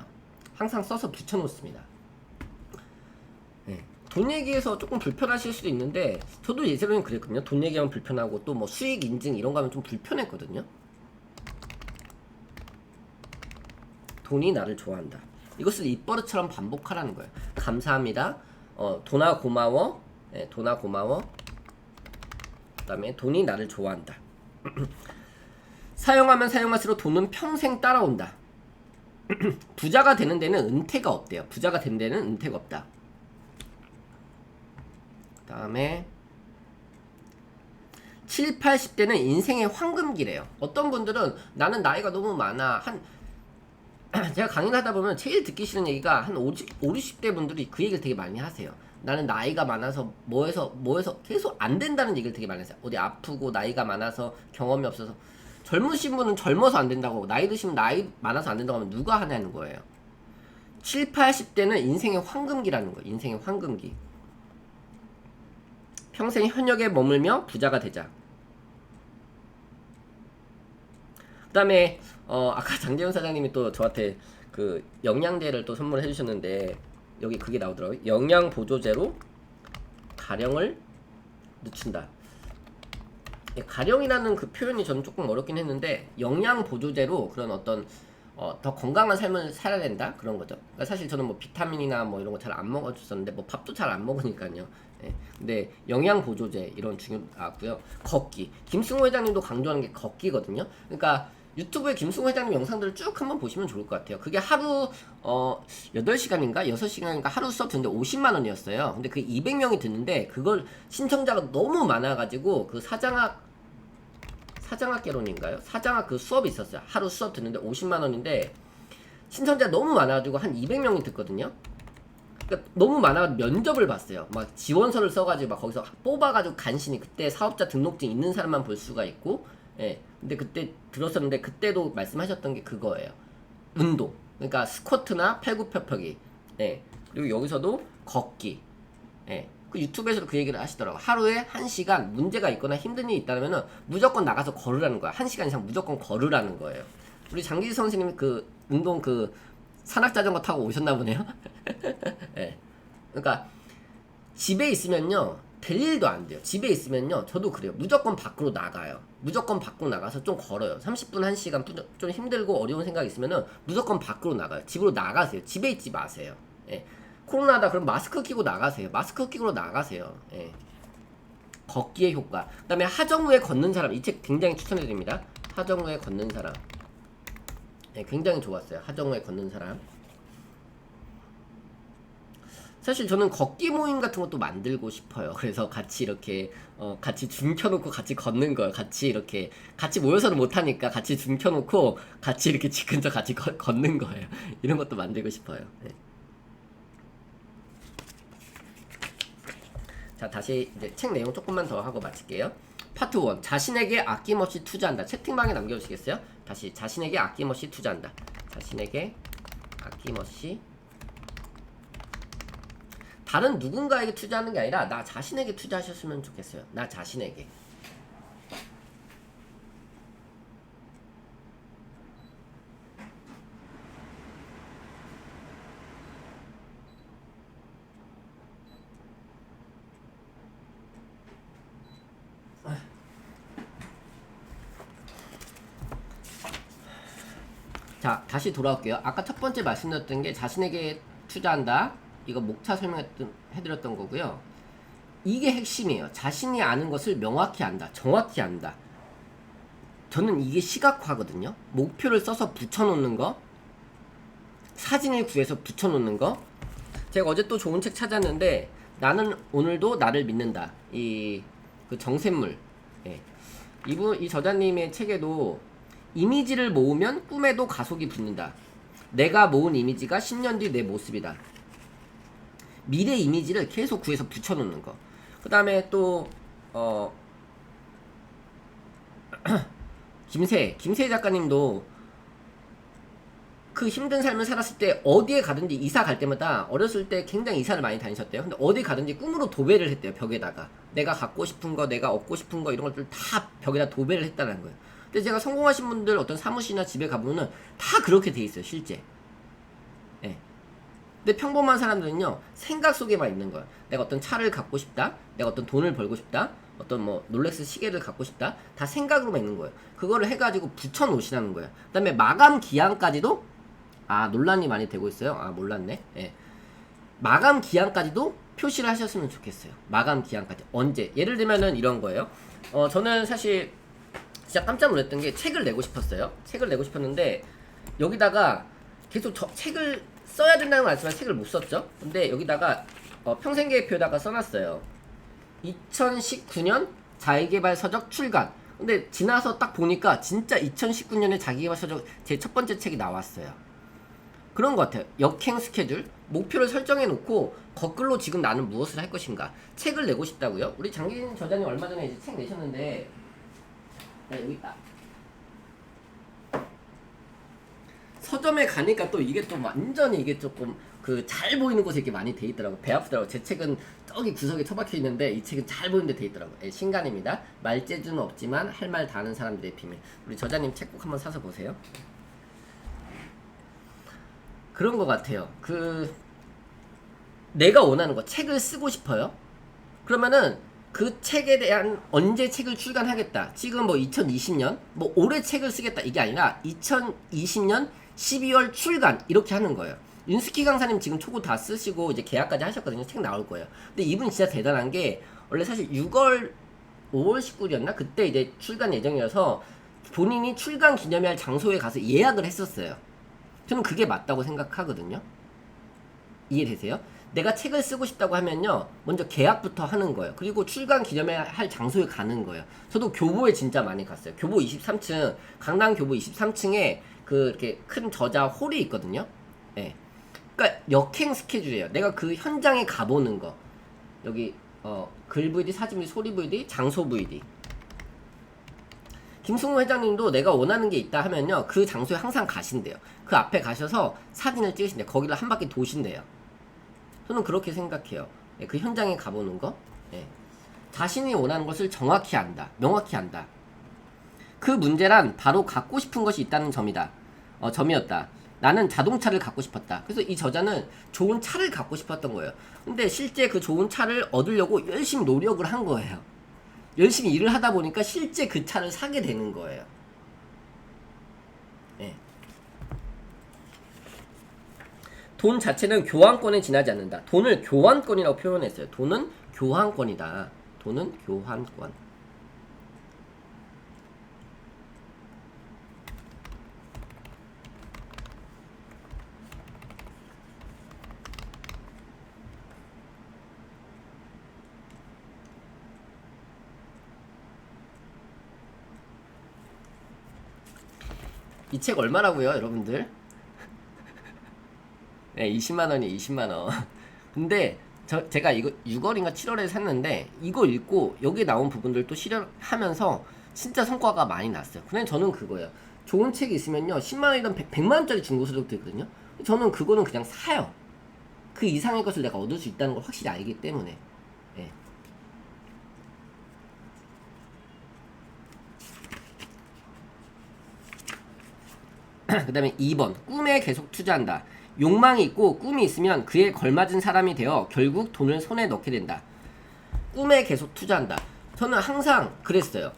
항상 써서 붙여놓습니다. 네. 돈 얘기해서 조금 불편하실 수도 있는데, 저도 예전에는 그랬거든요. 돈 얘기하면 불편하고, 또 뭐 수익 인증 이런 거 하면 좀 불편했거든요. 돈이 나를 좋아한다. 이것을 입버릇처럼 반복하라는 거예요. 감사합니다. 돈아 고마워. 네, 돈아 고마워. 그 다음에 돈이 나를 좋아한다. 사용하면 사용할수록 돈은 평생 따라온다. 부자가 되는 데는 은퇴가 없대요. 부자가 되는 데는 은퇴가 없다. 그 다음에 7, 80대는 인생의 황금기래요. 어떤 분들은 나는 나이가 너무 많아. 제가 강의를 하다 보면 제일 듣기 싫은 얘기가 한 50, 60대 분들이 그 얘기를 되게 많이 하세요. 나는 나이가 많아서 뭐해서 계속 안 된다는 얘기를 되게 많이 하세요. 어디 아프고 나이가 많아서 경험이 없어서. 젊으신 분은 젊어서 안 된다고 하고 나이 드시면 나이 많아서 안 된다고 하면 누가 하냐는 거예요. 7, 80대는 인생의 황금기라는 거예요. 인생의 황금기. 평생 현역에 머물며 부자가 되자. 그 다음에 아까 장재훈 사장님이 또 저한테 그 영양제를 또 선물해 주셨는데 여기 그게 나오더라고요. 영양보조제로 가령을 늦춘다. 가령이라는 그 표현이 저는 조금 어렵긴 했는데 영양보조제로 그런 어떤 더 건강한 삶을 살아야 된다 그런 거죠. 그러니까 사실 저는 뭐 비타민이나 뭐 이런 거 잘 안 먹어줬었는데 뭐 밥도 잘 안 먹으니까요. 예. 근데 영양보조제 이런 중요하고요. 걷기. 김승호 회장님도 강조하는 게 걷기거든요. 그러니까 유튜브에 김승호 회장님 영상들을 쭉 한번 보시면 좋을 것 같아요. 그게 하루 8시간인가 6시간인가 하루 수업 듣는데 50만 원이었어요. 근데 그 200명이 듣는데 그걸 신청자가 너무 많아가지고 그 사장학개론인가요? 사장학 그 수업이 있었어요. 하루 수업 듣는데 50만 원인데 신청자 너무 많아가지고 한 200명이 듣거든요. 그러니까 너무 많아가지고 면접을 봤어요. 막 지원서를 써가지고 막 거기서 뽑아가지고 간신히 그때 사업자 등록증 있는 사람만 볼 수가 있고, 예. 근데 그때 들었었는데 그때도 말씀하셨던 게 그거예요. 운동. 그러니까 스쿼트나 팔굽혀펴기. 예. 그리고 여기서도 걷기. 예. 그 유튜브에서도 그 얘기를 하시더라고. 하루에 1시간 문제가 있거나 힘든 일이 있다면은 무조건 나가서 걸으라는 거야. 1시간 이상 무조건 걸으라는 거예요. 우리 장기지 선생님이 그 운동 그 산악자전거 타고 오셨나 보네요. 예. 그러니까 집에 있으면요 될 일도 안 돼요. 집에 있으면요 저도 그래요. 무조건 밖으로 나가요. 무조건 밖으로 나가서 좀 걸어요. 30분 1시간 좀 힘들고 어려운 생각이 있으면은 무조건 밖으로 나가요. 집으로 나가세요. 집에 있지 마세요. 예. 코로나다 그럼 마스크 끼고 나가세요. 마스크 끼고 나가세요. 예. 걷기의 효과. 그 다음에 하정우에 걷는 사람. 이 책 굉장히 추천해드립니다. 하정우에 걷는 사람. 예, 굉장히 좋았어요. 하정우에 걷는 사람. 사실 저는 걷기 모임 같은 것도 만들고 싶어요. 그래서 같이 이렇게 같이 줌 켜놓고 같이 걷는 거예요. 같이 이렇게 같이 모여서는 못하니까 같이 줌 켜놓고 같이 이렇게 집 근처 같이 걷는 거예요. 이런 것도 만들고 싶어요. 네. 자, 다시 이제 책 내용 조금만 더 하고 마칠게요. 파트 1. 자신에게 아낌없이 투자한다. 채팅방에 남겨주시겠어요? 다시 자신에게 아낌없이 투자한다. 자신에게 아낌없이 다른 누군가에게 투자하는 게 아니라 나 자신에게 투자하셨으면 좋겠어요. 나 자신에게. 자, 다시 돌아올게요. 아까 첫 번째 말씀드렸던 게 자신에게 투자한다. 이거 목차 설명해드렸던 거고요. 이게 핵심이에요. 자신이 아는 것을 명확히 안다. 정확히 안다. 저는 이게 시각화거든요. 목표를 써서 붙여놓는 거, 사진을 구해서 붙여놓는 거. 제가 어제 또 좋은 책 찾았는데, 나는 오늘도 나를 믿는다. 그 정샘물. 예. 이 저자님의 책에도 이미지를 모으면 꿈에도 가속이 붙는다. 내가 모은 이미지가 10년 뒤 내 모습이다. 미래 이미지를 계속 구해서 붙여놓는 거. 그 다음에 또 김세 작가님도 그 힘든 삶을 살았을 때 어디에 가든지 이사 갈 때마다 어렸을 때 굉장히 이사를 많이 다니셨대요. 근데 어디 가든지 꿈으로 도배를 했대요. 벽에다가 내가 갖고 싶은 거, 내가 얻고 싶은 거 이런 것들 다 벽에다 도배를 했다는 거예요. 근데 제가 성공하신 분들 어떤 사무실이나 집에 가보면은 다 그렇게 돼 있어요. 실제. 예. 근데 평범한 사람들은요, 생각 속에만 있는 거야. 내가 어떤 차를 갖고 싶다, 내가 어떤 돈을 벌고 싶다, 어떤 뭐 롤렉스 시계를 갖고 싶다, 다 생각으로만 있는 거예요. 그거를 해가지고 붙여놓으시라는 거예요. 그 다음에 마감 기한까지도, 논란이 많이 되고 있어요. 몰랐네. 예. 마감 기한까지도 표시를 하셨으면 좋겠어요. 마감 기한까지. 언제? 예를 들면은 이런 거예요. 저는 사실 진짜 깜짝 놀랐던 게 책을 내고 싶었어요. 책을 내고 싶었는데, 여기다가 계속 책을 써야 된다는 건 알지만 책을 못 썼죠. 근데 여기다가 평생계획표에다가 써놨어요. 2019년 자기계발 서적 출간. 근데 지나서 딱 보니까 진짜 2019년에 자기계발 서적 제 첫 번째 책이 나왔어요. 그런 것 같아요. 역행 스케줄, 목표를 설정해 놓고 거꾸로 지금 나는 무엇을 할 것인가. 책을 내고 싶다고요? 우리 장기진 저자님 얼마 전에 이제 책 내셨는데, 여기 있다. 서점에 가니까 또 이게 또 완전히 이게 조금 잘 보이는 곳에 이렇게 많이 돼 있더라고. 배 아프더라고. 제 책은 저기 구석에 처박혀 있는데 이 책은 잘 보이는 데 돼 있더라고. 신간입니다. 말재주는 없지만 할 말 다 하는 사람들의 비밀. 우리 저자님 책 꼭 한번 사서 보세요. 그런 것 같아요. 내가 원하는 거, 책을 쓰고 싶어요. 그러면은 그 책에 대한 언제 책을 출간하겠다. 지금 뭐 2020년, 뭐 올해 책을 쓰겠다. 이게 아니라 2020년 12월 출간 이렇게 하는 거예요. 윤스키 강사님 지금 초고 다 쓰시고 이제 계약까지 하셨거든요. 책 나올 거예요. 근데 이분 진짜 대단한 게 원래 사실 5월 19일이었나? 그때 이제 출간 예정이어서 본인이 출간 기념회 할 장소에 가서 예약을 했었어요. 저는 그게 맞다고 생각하거든요. 이해되세요? 내가 책을 쓰고 싶다고 하면요, 먼저 계약부터 하는 거예요. 그리고 출간 기념회 할 장소에 가는 거예요. 저도 교보에 진짜 많이 갔어요. 교보 23층, 강남 교보 23층에 이렇게 큰 저자 홀이 있거든요. 예. 그러니까 역행 스케줄이에요. 내가 그 현장에 가보는 거. 여기 글 VD, 사진 VD, 소리 VD, 장소 VD. 김승우 회장님도 내가 원하는 게 있다 하면요, 그 장소에 항상 가신대요. 그 앞에 가셔서 사진을 찍으신대요. 거기를 한 바퀴 도신대요. 저는 그렇게 생각해요. 예, 그 현장에 가보는 거. 예. 자신이 원하는 것을 정확히 안다. 명확히 안다. 그 문제란 바로 갖고 싶은 것이 있다는 점이었다. 나는 자동차를 갖고 싶었다. 그래서 이 저자는 좋은 차를 갖고 싶었던 거예요. 근데 실제 그 좋은 차를 얻으려고 열심히 노력을 한 거예요. 열심히 일을 하다 보니까 실제 그 차를 사게 되는 거예요. 예. 돈 자체는 교환권에 지나지 않는다. 돈을 교환권이라고 표현했어요. 돈은 교환권이다. 돈은 교환권. 이 책 얼마라고요, 여러분들? 네, 20만원이 20만원. 근데 제가 이거 6월인가 7월에 샀는데 이거 읽고 여기 나온 부분들 또 실현하면서 진짜 성과가 많이 났어요. 근데 저는 그거예요. 좋은 책이 있으면요, 10만원이든 100만원짜리 중고서적도 있거든요. 저는 그거는 그냥 사요. 그 이상의 것을 내가 얻을 수 있다는 걸 확실히 알기 때문에. 예. 그 다음에 2번, 꿈에 계속 투자한다. 욕망이 있고 꿈이 있으면 그에 걸맞은 사람이 되어 결국 돈을 손에 넣게 된다. 꿈에 계속 투자한다. 저는 항상 그랬어요.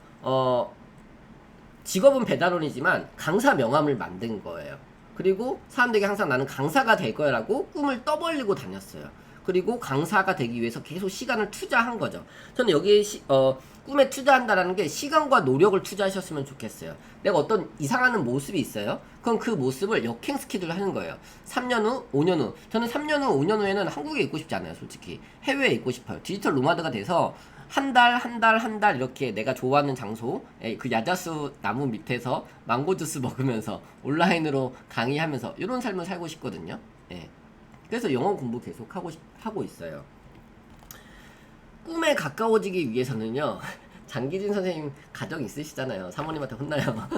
직업은 배달원이지만 강사 명함을 만든 거예요. 그리고 사람들에게 항상 나는 강사가 될 거야 라고 꿈을 떠벌리고 다녔어요. 그리고 강사가 되기 위해서 계속 시간을 투자한 거죠. 저는 여기에 꿈에 투자한다라는 게 시간과 노력을 투자하셨으면 좋겠어요. 내가 어떤 이상하는 모습이 있어요. 그럼 그 모습을 역행 스케줄을 하는 거예요. 3년 후, 5년 후. 저는 3년 후, 5년 후에는 한국에 있고 싶지 않아요, 솔직히. 해외에 있고 싶어요. 디지털 노마드가 돼서 한 달 이렇게 내가 좋아하는 장소, 그 야자수 나무 밑에서 망고 주스 먹으면서 온라인으로 강의하면서 이런 삶을 살고 싶거든요. 예. 그래서 영어 공부 계속 하고 있어요. 꿈에 가까워지기 위해서는요. 장기진 선생님 가정 있으시잖아요. 사모님한테 혼나요.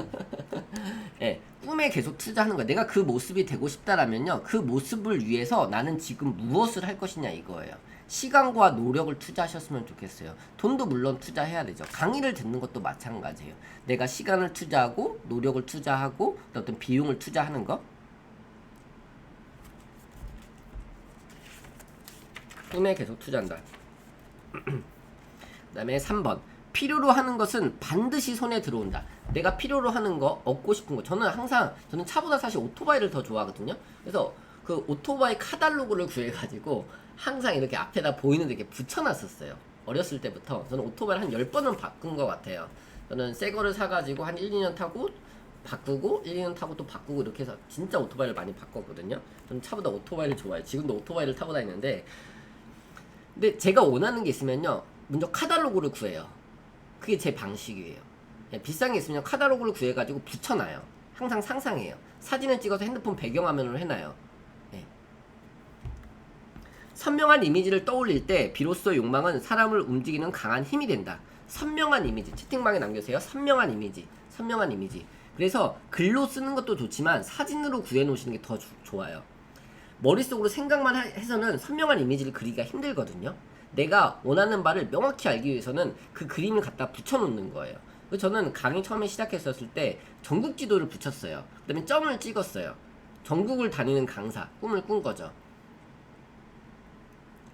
예, 꿈에 계속 투자하는 거야. 내가 그 모습이 되고 싶다라면요. 그 모습을 위해서 나는 지금 무엇을 할 것이냐 이거예요. 시간과 노력을 투자하셨으면 좋겠어요. 돈도 물론 투자해야 되죠. 강의를 듣는 것도 마찬가지예요. 내가 시간을 투자하고 노력을 투자하고 어떤 비용을 투자하는 거. 꿈에 계속 투자한다. 그 다음에 3번. 필요로 하는 것은 반드시 손에 들어온다. 내가 필요로 하는 거, 얻고 싶은 거. 저는 차보다 사실 오토바이를 더 좋아하거든요. 그래서 그 오토바이 카탈로그를 구해가지고 항상 이렇게 앞에다 보이는 데 이렇게 붙여놨었어요. 어렸을 때부터. 저는 오토바이를 한 10번은 바꾼 것 같아요. 저는 새 거를 사가지고 한 1, 2년 타고 바꾸고 1, 2년 타고 또 바꾸고 이렇게 해서 진짜 오토바이를 많이 바꿨거든요. 저는 차보다 오토바이를 좋아해요. 지금도 오토바이를 타고 다니는데, 근데 제가 원하는 게 있으면요, 먼저 카탈로그를 구해요. 그게 제 방식이에요. 비싼 게 있으면 카탈로그를 구해가지고 붙여놔요. 항상 상상해요. 사진을 찍어서 핸드폰 배경화면으로 해놔요. 네. 선명한 이미지를 떠올릴 때 비로소 욕망은 사람을 움직이는 강한 힘이 된다. 선명한 이미지, 채팅방에 남겨주세요. 선명한 이미지, 선명한 이미지. 그래서 글로 쓰는 것도 좋지만 사진으로 구해놓으시는 게 더 좋아요. 머릿속으로 생각만 해서는 선명한 이미지를 그리기가 힘들거든요. 내가 원하는 바를 명확히 알기 위해서는 그 그림을 갖다 붙여놓는 거예요. 그래서 저는 강의 처음에 시작했었을 때 전국 지도를 붙였어요. 그 다음에 점을 찍었어요. 전국을 다니는 강사, 꿈을 꾼 거죠.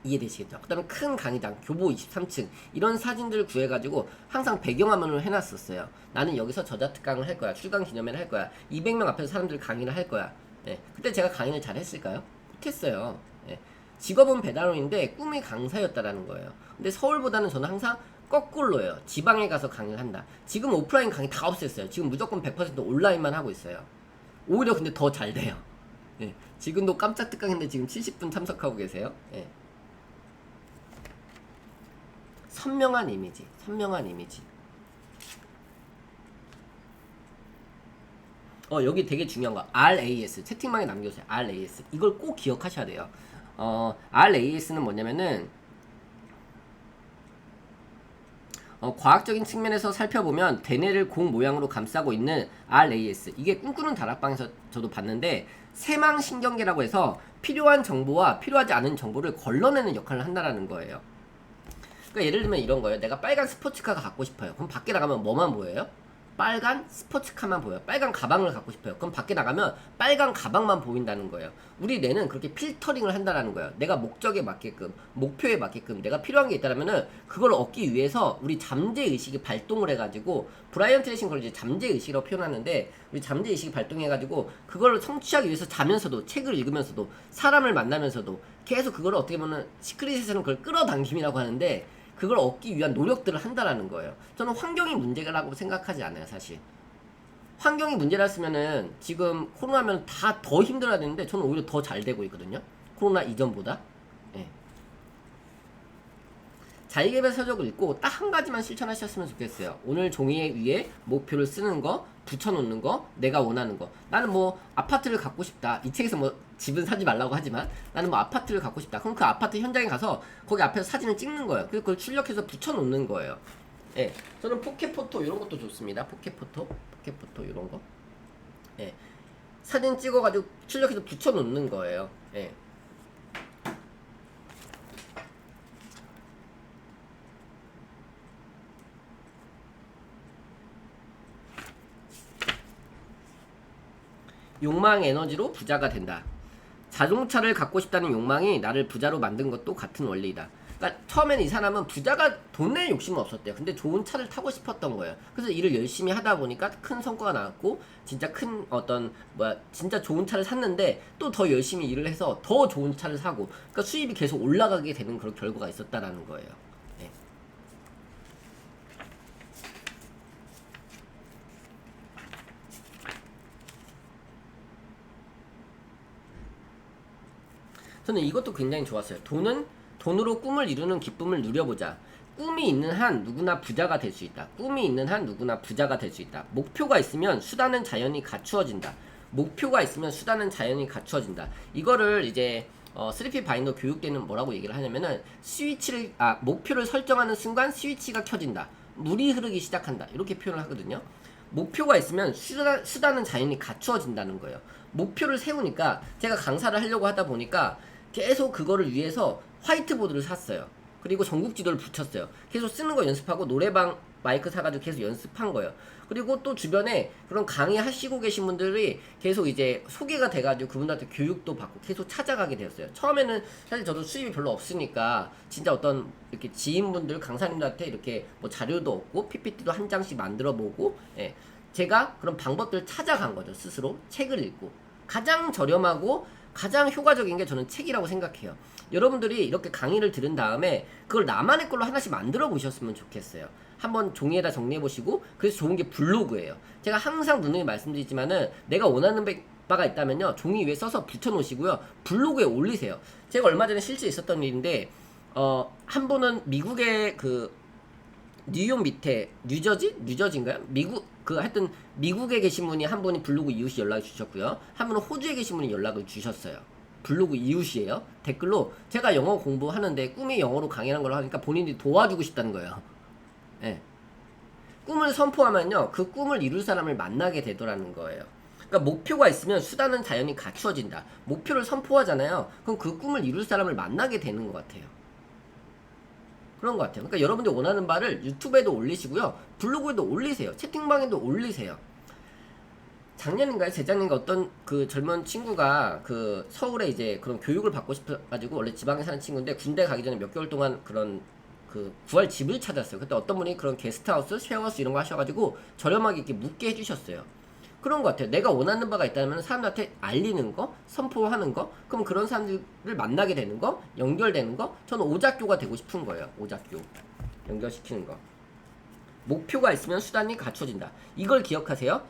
이해되시겠죠? 그 다음에 큰 강의장, 교보 23층 이런 사진들을 구해가지고 항상 배경화면으로 해놨었어요. 나는 여기서 저자 특강을 할 거야. 출강 기념회를 할 거야. 200명 앞에서 사람들 강의를 할 거야. 네. 그때 제가 강의를 잘 했을까요? 못했어요. 네. 직업은 배달원인데 꿈이 강사였다라는 거예요. 근데 서울보다는 저는 항상 거꾸로예요. 지방에 가서 강의를 한다. 지금 오프라인 강의 다 없앴어요. 지금 무조건 100% 온라인만 하고 있어요. 오히려 근데 더 잘 돼요. 네. 지금도 깜짝 특강인데 지금 70분 참석하고 계세요. 네. 선명한 이미지, 선명한 이미지. 여기 되게 중요한 거 RAS 채팅방에 남겨주세요. RAS 이걸 꼭 기억하셔야 돼요. RAS는 뭐냐면은 과학적인 측면에서 살펴보면 대뇌를 공 모양으로 감싸고 있는 RAS 이게 꿈꾸는 다락방에서 저도 봤는데 세망신경계라고 해서 필요한 정보와 필요하지 않은 정보를 걸러내는 역할을 한다라는 거예요. 그러니까 예를 들면 이런 거예요. 내가 빨간 스포츠카가 갖고 싶어요. 그럼 밖에 나가면 뭐만 보여요? 빨간 스포츠카만 보여요. 빨간 가방을 갖고 싶어요. 그럼 밖에 나가면 빨간 가방만 보인다는 거예요. 우리 뇌는 그렇게 필터링을 한다는 거예요. 내가 목적에 맞게끔, 목표에 맞게끔 내가 필요한 게 있다면은 그걸 얻기 위해서 우리 잠재의식이 발동을 해가지고 브라이언 트레이싱 그걸 이제 잠재의식이라고 표현하는데 우리 잠재의식이 발동해가지고 그걸 성취하기 위해서 자면서도 책을 읽으면서도 사람을 만나면서도 계속 그걸 어떻게 보면 시크릿에서는 그걸 끌어당김이라고 하는데 그걸 얻기 위한 노력들을 한다라는 거예요. 저는 환경이 문제라고 생각하지 않아요, 사실. 환경이 문제랐으면은 지금 코로나면 다 더 힘들어야 되는데 저는 오히려 더 잘 되고 있거든요. 코로나 이전보다. 예. 자기계발 서적을 읽고 딱 한 가지만 실천하셨으면 좋겠어요. 오늘 종이 위에 목표를 쓰는 거, 붙여놓는 거, 내가 원하는 거. 나는 뭐 아파트를 갖고 싶다. 이 책에서 뭐 집은 사지 말라고 하지만 나는 뭐 아파트를 갖고 싶다. 그럼 그 아파트 현장에 가서 거기 앞에서 사진을 찍는 거예요. 그래서 그걸 출력해서 붙여놓는 거예요. 예, 저는 포켓포토 이런 것도 좋습니다. 포켓포토 이런 거. 예, 사진 찍어가지고 출력해서 붙여놓는 거예요. 예. 욕망 에너지로 부자가 된다. 자동차를 갖고 싶다는 욕망이 나를 부자로 만든 것도 같은 원리이다. 그러니까 처음에는 이 사람은 부자가 돈에 욕심은 없었대요. 근데 좋은 차를 타고 싶었던 거예요. 그래서 일을 열심히 하다 보니까 큰 성과가 나왔고 진짜 큰 어떤 진짜 좋은 차를 샀는데 또 더 열심히 일을 해서 더 좋은 차를 사고 그러니까 수입이 계속 올라가게 되는 그런 결과가 있었다라는 거예요. 네. 저는 이것도 굉장히 좋았어요. 돈으로 꿈을 이루는 기쁨을 누려보자. 꿈이 있는 한 누구나 부자가 될 수 있다. 꿈이 있는 한 누구나 부자가 될 수 있다. 목표가 있으면 수단은 자연히 갖추어진다. 목표가 있으면 수단은 자연히 갖추어진다. 이거를 이제 3P 바인더 교육 때는 뭐라고 얘기를 하냐면은 목표를 설정하는 순간 스위치가 켜진다. 물이 흐르기 시작한다. 이렇게 표현을 하거든요. 목표가 있으면 수단은 자연히 갖추어진다는 거예요. 목표를 세우니까 제가 강사를 하려고 하다 보니까 계속 그거를 위해서 화이트보드를 샀어요. 그리고 전국지도를 붙였어요. 계속 쓰는 거 연습하고 노래방 마이크 사가지고 계속 연습한 거예요. 그리고 또 주변에 그런 강의 하시고 계신 분들이 계속 이제 소개가 돼가지고 그분들한테 교육도 받고 계속 찾아가게 되었어요. 처음에는 사실 저도 수입이 별로 없으니까 진짜 어떤 이렇게 지인분들 강사님들한테 이렇게 뭐 자료도 없고 PPT도 한 장씩 만들어 보고 제가 그런 방법들을 찾아간 거죠. 스스로 책을 읽고 가장 저렴하고 가장 효과적인 게 저는 책이라고 생각해요. 여러분들이 이렇게 강의를 들은 다음에 그걸 나만의 걸로 하나씩 만들어 보셨으면 좋겠어요. 한번 종이에다 정리해 보시고 그래서 좋은 게 블로그예요. 제가 항상 누누이 말씀드리지만은 내가 원하는 바가 있다면요 종이 위에 써서 붙여 놓으시고요 블로그에 올리세요. 제가 얼마 전에 실제 있었던 일인데 한 분은 미국의 그 뉴욕 밑에 뉴저지인가요? 하여튼 미국에 계신 분이 한 분이 블로그 이웃이 연락을 주셨고요. 한 분은 호주에 계신 분이 연락을 주셨어요. 블로그 이웃이에요. 댓글로 제가 영어 공부하는데 꿈이 영어로 강의하는 걸 하니까 본인이 도와주고 싶다는 거예요. 네. 꿈을 선포하면요 그 꿈을 이룰 사람을 만나게 되더라는 거예요. 그러니까 목표가 있으면 수단은 자연히 갖추어진다. 목표를 선포하잖아요. 그럼 그 꿈을 이룰 사람을 만나게 되는 것 같아요. 그런 것 같아요. 그러니까 여러분들 원하는 바를 유튜브에도 올리시고요. 블로그에도 올리세요. 채팅방에도 올리세요. 작년인가요? 재작년인가 어떤 그 젊은 친구가 그 서울에 이제 그런 교육을 받고 싶어가지고 원래 지방에 사는 친구인데 군대 가기 전에 몇 개월 동안 그런 그 구할 집을 찾았어요. 그때 어떤 분이 그런 게스트하우스, 쉐어하우스 이런 거 하셔가지고 저렴하게 이렇게 묵게 해주셨어요. 그런 것 같아요. 내가 원하는 바가 있다면 사람들한테 알리는 거, 선포하는 거, 그럼 그런 사람들을 만나게 되는 거, 연결되는 거, 저는 오작교가 되고 싶은 거예요. 오작교. 연결시키는 거. 목표가 있으면 수단이 갖춰진다. 이걸 기억하세요.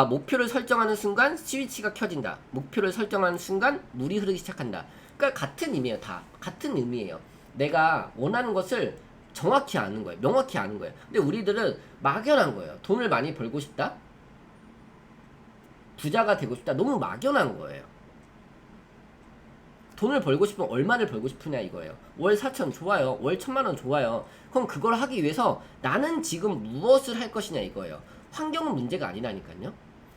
목표를 설정하는 순간 스위치가 켜진다. 목표를 설정하는 순간 물이 흐르기 시작한다. 그러니까 같은 의미예요. 다. 같은 의미예요. 내가 원하는 것을 정확히 아는 거예요. 명확히 아는 거예요. 근데 우리들은 막연한 거예요. 돈을 많이 벌고 싶다. 부자가 되고 싶다. 너무 막연한 거예요. 돈을 벌고 싶으면 얼마를 벌고 싶으냐 이거예요. 월 4천 좋아요. 월 1,000만원 좋아요. 그럼 그걸 하기 위해서 나는 지금 무엇을 할 것이냐 이거예요. 환경은 문제가 아니라니까요.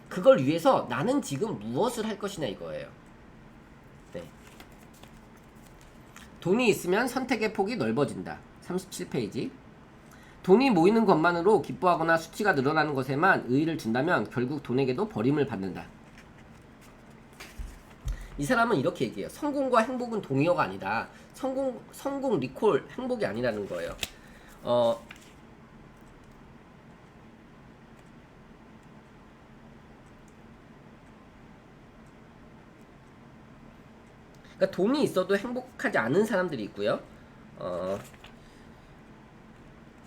그걸 위해서 나는 지금 무엇을 할 것이냐 이거예요. 네. 돈이 있으면 선택의 폭이 넓어진다. 37페이지. 돈이 모이는 것만으로 기뻐하거나 수치가 늘어나는 것에만 의의를 둔다면 결국 돈에게도 버림을 받는다. 이 사람은 이렇게 얘기해요. 성공과 행복은 동의어가 아니다. 성공 리콜 행복이 아니라는 거예요. 그러니까 돈이 있어도 행복하지 않은 사람들이 있고요.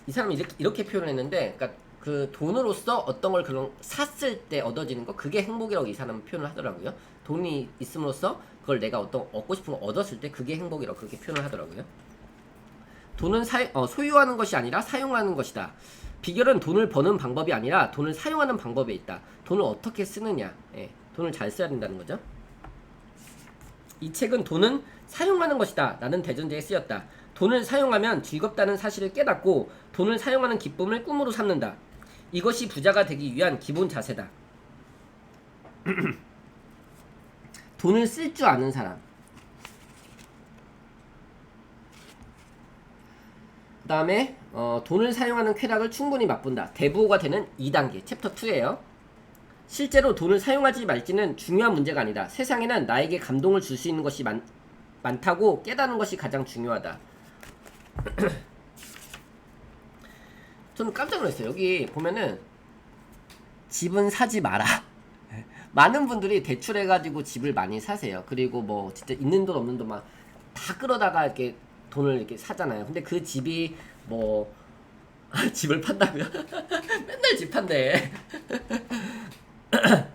이 사람이 이렇게 표현을 했는데, 그러니까 그 돈으로서 어떤 걸 그런 샀을 때 얻어지는 거, 그게 행복이라고 이 사람은 표현을 하더라고요. 돈이 있음으로써 그걸 내가 얻고 싶은 거 얻었을 때 그게 행복이라고 그렇게 표현을 하더라고요. 돈은 소유하는 것이 아니라 사용하는 것이다. 비결은 돈을 버는 방법이 아니라 돈을 사용하는 방법에 있다. 돈을 어떻게 쓰느냐. 돈을 잘 써야 된다는 거죠. 이 책은 돈은 사용하는 것이다 라는 대전제에 쓰였다. 돈을 사용하면 즐겁다는 사실을 깨닫고 돈을 사용하는 기쁨을 꿈으로 삼는다. 이것이 부자가 되기 위한 기본 자세다. 돈을 쓸 줄 아는 사람. 그 다음에 돈을 사용하는 쾌락을 충분히 맛본다. 대부호가 되는 2단계 챕터 2예요. 실제로 돈을 사용할지 말지는 중요한 문제가 아니다. 세상에는 나에게 감동을 줄 수 있는 것이 많다고 깨닫는 것이 가장 중요하다. 저는 깜짝 놀랐어요. 여기 보면은 집은 사지 마라. 많은 분들이 대출해가지고 집을 많이 사세요. 그리고 뭐 진짜 있는 돈 없는 돈 막 다 끌어다가 이렇게 돈을 이렇게 사잖아요. 근데 그 집이 뭐 집을 판다고요? 맨날 집 판대.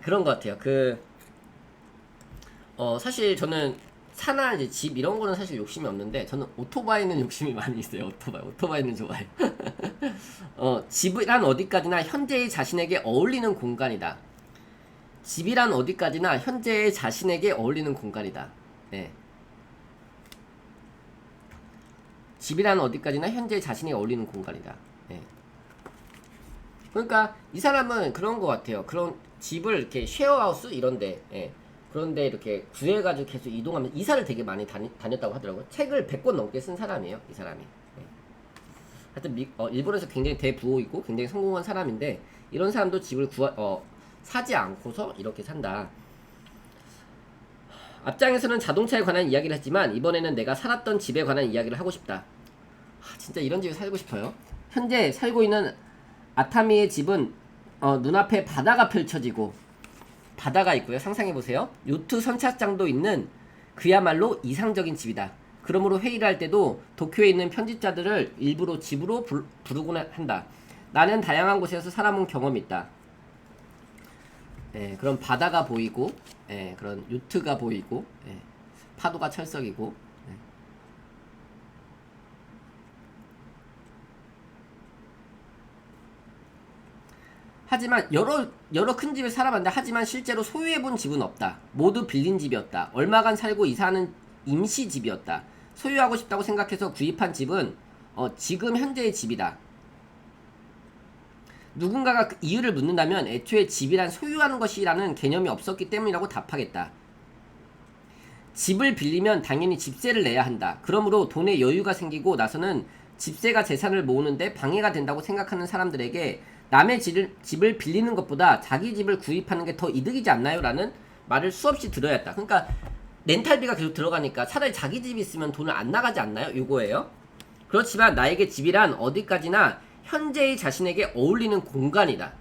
그런 것 같아요. 사실 저는 차나 이제 집 이런 거는 사실 욕심이 없는데 저는 오토바이는 욕심이 많이 있어요. 오토바이는 좋아해요. 집이란 어디까지나 현재의 자신에게 어울리는 공간이다. 집이란 어디까지나 현재의 자신에게 어울리는 공간이다. 네. 집이란 어디까지나 현재의 자신에게 어울리는 공간이다. 네. 그러니까 이 사람은 그런 것 같아요. 그런 집을 이렇게 쉐어하우스 이런데, 예. 그런데 이렇게 구해가지고 계속 이동하면 이사를 되게 많이 다녔다고 하더라고요. 책을 100권 넘게 쓴 사람이에요, 이 사람이. 예. 하여튼 일본에서 굉장히 대부호이고 굉장히 성공한 사람인데 이런 사람도 집을 사지 않고서 이렇게 산다. 앞장에서는 자동차에 관한 이야기를 했지만 이번에는 내가 살았던 집에 관한 이야기를 하고 싶다. 진짜 이런 집에 살고 싶어요. 현재 살고 있는 아타미의 집은 눈앞에 바다가 펼쳐지고 바다가 있고요. 상상해보세요. 요트 선착장도 있는 그야말로 이상적인 집이다. 그러므로 회의를 할 때도 도쿄에 있는 편집자들을 일부러 집으로 부르곤 한다. 나는 다양한 곳에서 살아본 경험이 있다. 그런 바다가 보이고 그런 요트가 보이고 파도가 철썩이고 하지만 여러 큰 집에 살아봤는데 하지만 실제로 소유해본 집은 없다. 모두 빌린 집이었다. 얼마간 살고 이사하는 임시 집이었다. 소유하고 싶다고 생각해서 구입한 집은 지금 현재의 집이다. 누군가가 그 이유를 묻는다면 애초에 집이란 소유하는 것이라는 개념이 없었기 때문이라고 답하겠다. 집을 빌리면 당연히 집세를 내야 한다. 그러므로 돈에 여유가 생기고 나서는 집세가 재산을 모으는데 방해가 된다고 생각하는 사람들에게 남의 집을 빌리는 것보다 자기 집을 구입하는 게 더 이득이지 않나요? 라는 말을 수없이 들어야 했다. 그러니까 렌탈비가 계속 들어가니까 차라리 자기 집이 있으면 돈을 안 나가지 않나요? 요거예요. 그렇지만 나에게 집이란 어디까지나 현재의 자신에게 어울리는 공간이다.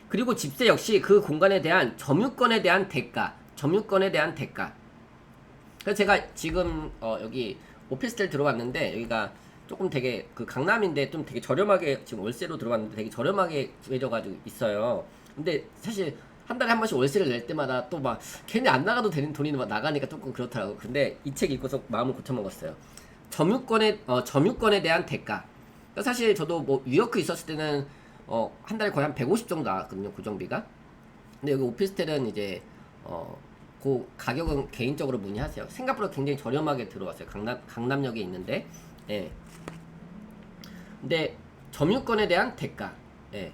그리고 집세 역시 그 공간에 대한 점유권에 대한 대가. 그래서 제가 지금 여기 오피스텔 들어왔는데 여기가 조금 되게 강남인데 좀 되게 저렴하게 지금 월세로 들어왔는데 되게 저렴하게 구해져가지고 있어요. 근데 사실 한 달에 한 번씩 월세를 낼 때마다 또 막 괜히 안 나가도 되는 돈이 막 나가니까 조금 그렇더라고. 근데 이 책 읽고서 마음을 고쳐먹었어요. 점유권에 대한 대가. 그러니까 사실 저도 뭐 뉴요크 있었을 때는 한 달에 거의 한 150 정도 나왔거든요, 고정비가. 근데 여기 오피스텔은 이제 그 가격은 개인적으로 문의하세요. 생각보다 굉장히 저렴하게 들어왔어요. 강남역에 있는데. 예. 근데 점유권에 대한 대가. 예.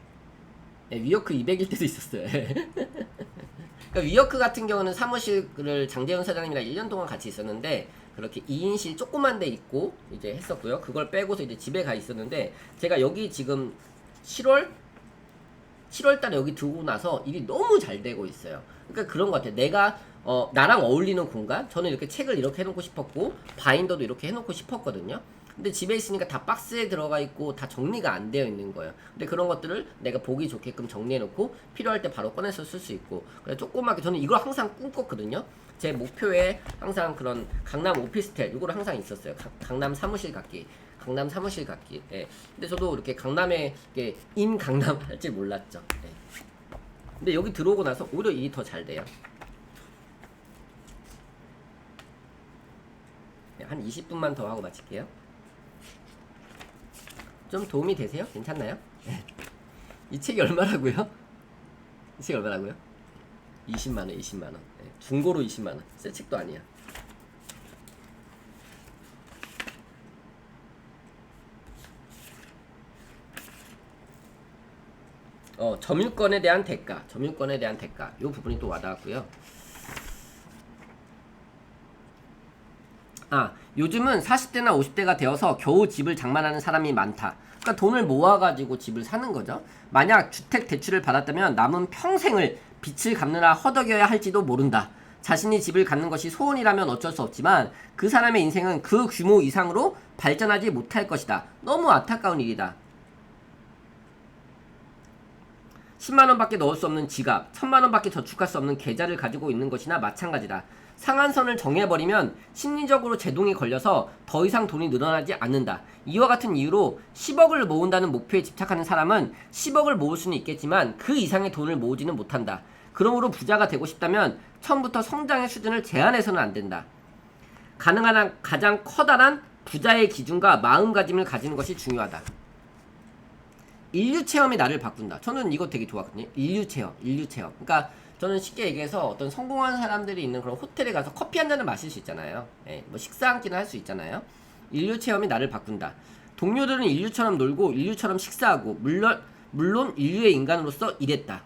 위워크 200일 때도 있었어요. 그러니까 위워크 같은 경우는 사무실을 장재현 사장님이랑 1년 동안 같이 있었는데 그렇게 2인실 조그만 데 있고 이제 했었고요. 그걸 빼고서 이제 집에 가 있었는데 제가 여기 지금 7월 달에 여기 들어오고 나서 일이 너무 잘 되고 있어요. 그러니까 그런 것 같아요. 내가 나랑 어울리는 공간. 저는 이렇게 책을 이렇게 해놓고 싶었고 바인더도 이렇게 해놓고 싶었거든요. 근데 집에 있으니까 다 박스에 들어가 있고 다 정리가 안 되어 있는 거예요. 근데 그런 것들을 내가 보기 좋게끔 정리해놓고 필요할 때 바로 꺼내서 쓸 수 있고. 그래서 조그맣게 저는 이걸 항상 꿈꿨거든요. 제 목표에 항상 그런 강남 오피스텔 이거를 항상 있었어요. 강남 사무실 갖기. 예. 근데 저도 이렇게 강남에 인 강남 할 줄 몰랐죠. 예. 근데 여기 들어오고 나서 오히려 일이 더 잘 돼요. 네, 한 20분만 더 하고 마칠게요. 좀 도움이 되세요? 괜찮나요? 네. 이 책이 얼마라고요? 이 책이 얼마라고요? 20만원. 네, 중고로 20만원. 새 책도 아니야. 점유권에 대한 대가. 요 부분이 또 와닿았고요. 요즘은 40대나 50대가 되어서 겨우 집을 장만하는 사람이 많다. 그러니까 돈을 모아가지고 집을 사는 거죠. 만약 주택 대출을 받았다면 남은 평생을 빚을 갚느라 허덕여야 할지도 모른다. 자신이 집을 갖는 것이 소원이라면 어쩔 수 없지만 그 사람의 인생은 그 규모 이상으로 발전하지 못할 것이다. 너무 안타까운 일이다. 10만원밖에 넣을 수 없는 지갑, 1000만원밖에 저축할 수 없는 계좌를 가지고 있는 것이나 마찬가지다. 상한선을 정해버리면 심리적으로 제동이 걸려서 더 이상 돈이 늘어나지 않는다. 이와 같은 이유로 10억을 모은다는 목표에 집착하는 사람은 10억을 모을 수는 있겠지만 그 이상의 돈을 모으지는 못한다. 그러므로 부자가 되고 싶다면 처음부터 성장의 수준을 제한해서는 안 된다. 가능한 한 가장 커다란 부자의 기준과 마음가짐을 가지는 것이 중요하다. 인류 체험이 나를 바꾼다. 저는 이거 되게 좋았거든요. 인류 체험. 그러니까 저는 쉽게 얘기해서 어떤 성공한 사람들이 있는 그런 호텔에 가서 커피 한 잔을 마실 수 있잖아요. 예, 뭐 식사 한 끼는 할 수 있잖아요. 인류 체험이 나를 바꾼다. 동료들은 인류처럼 놀고 인류처럼 식사하고 물론 인류의 인간으로서 일했다.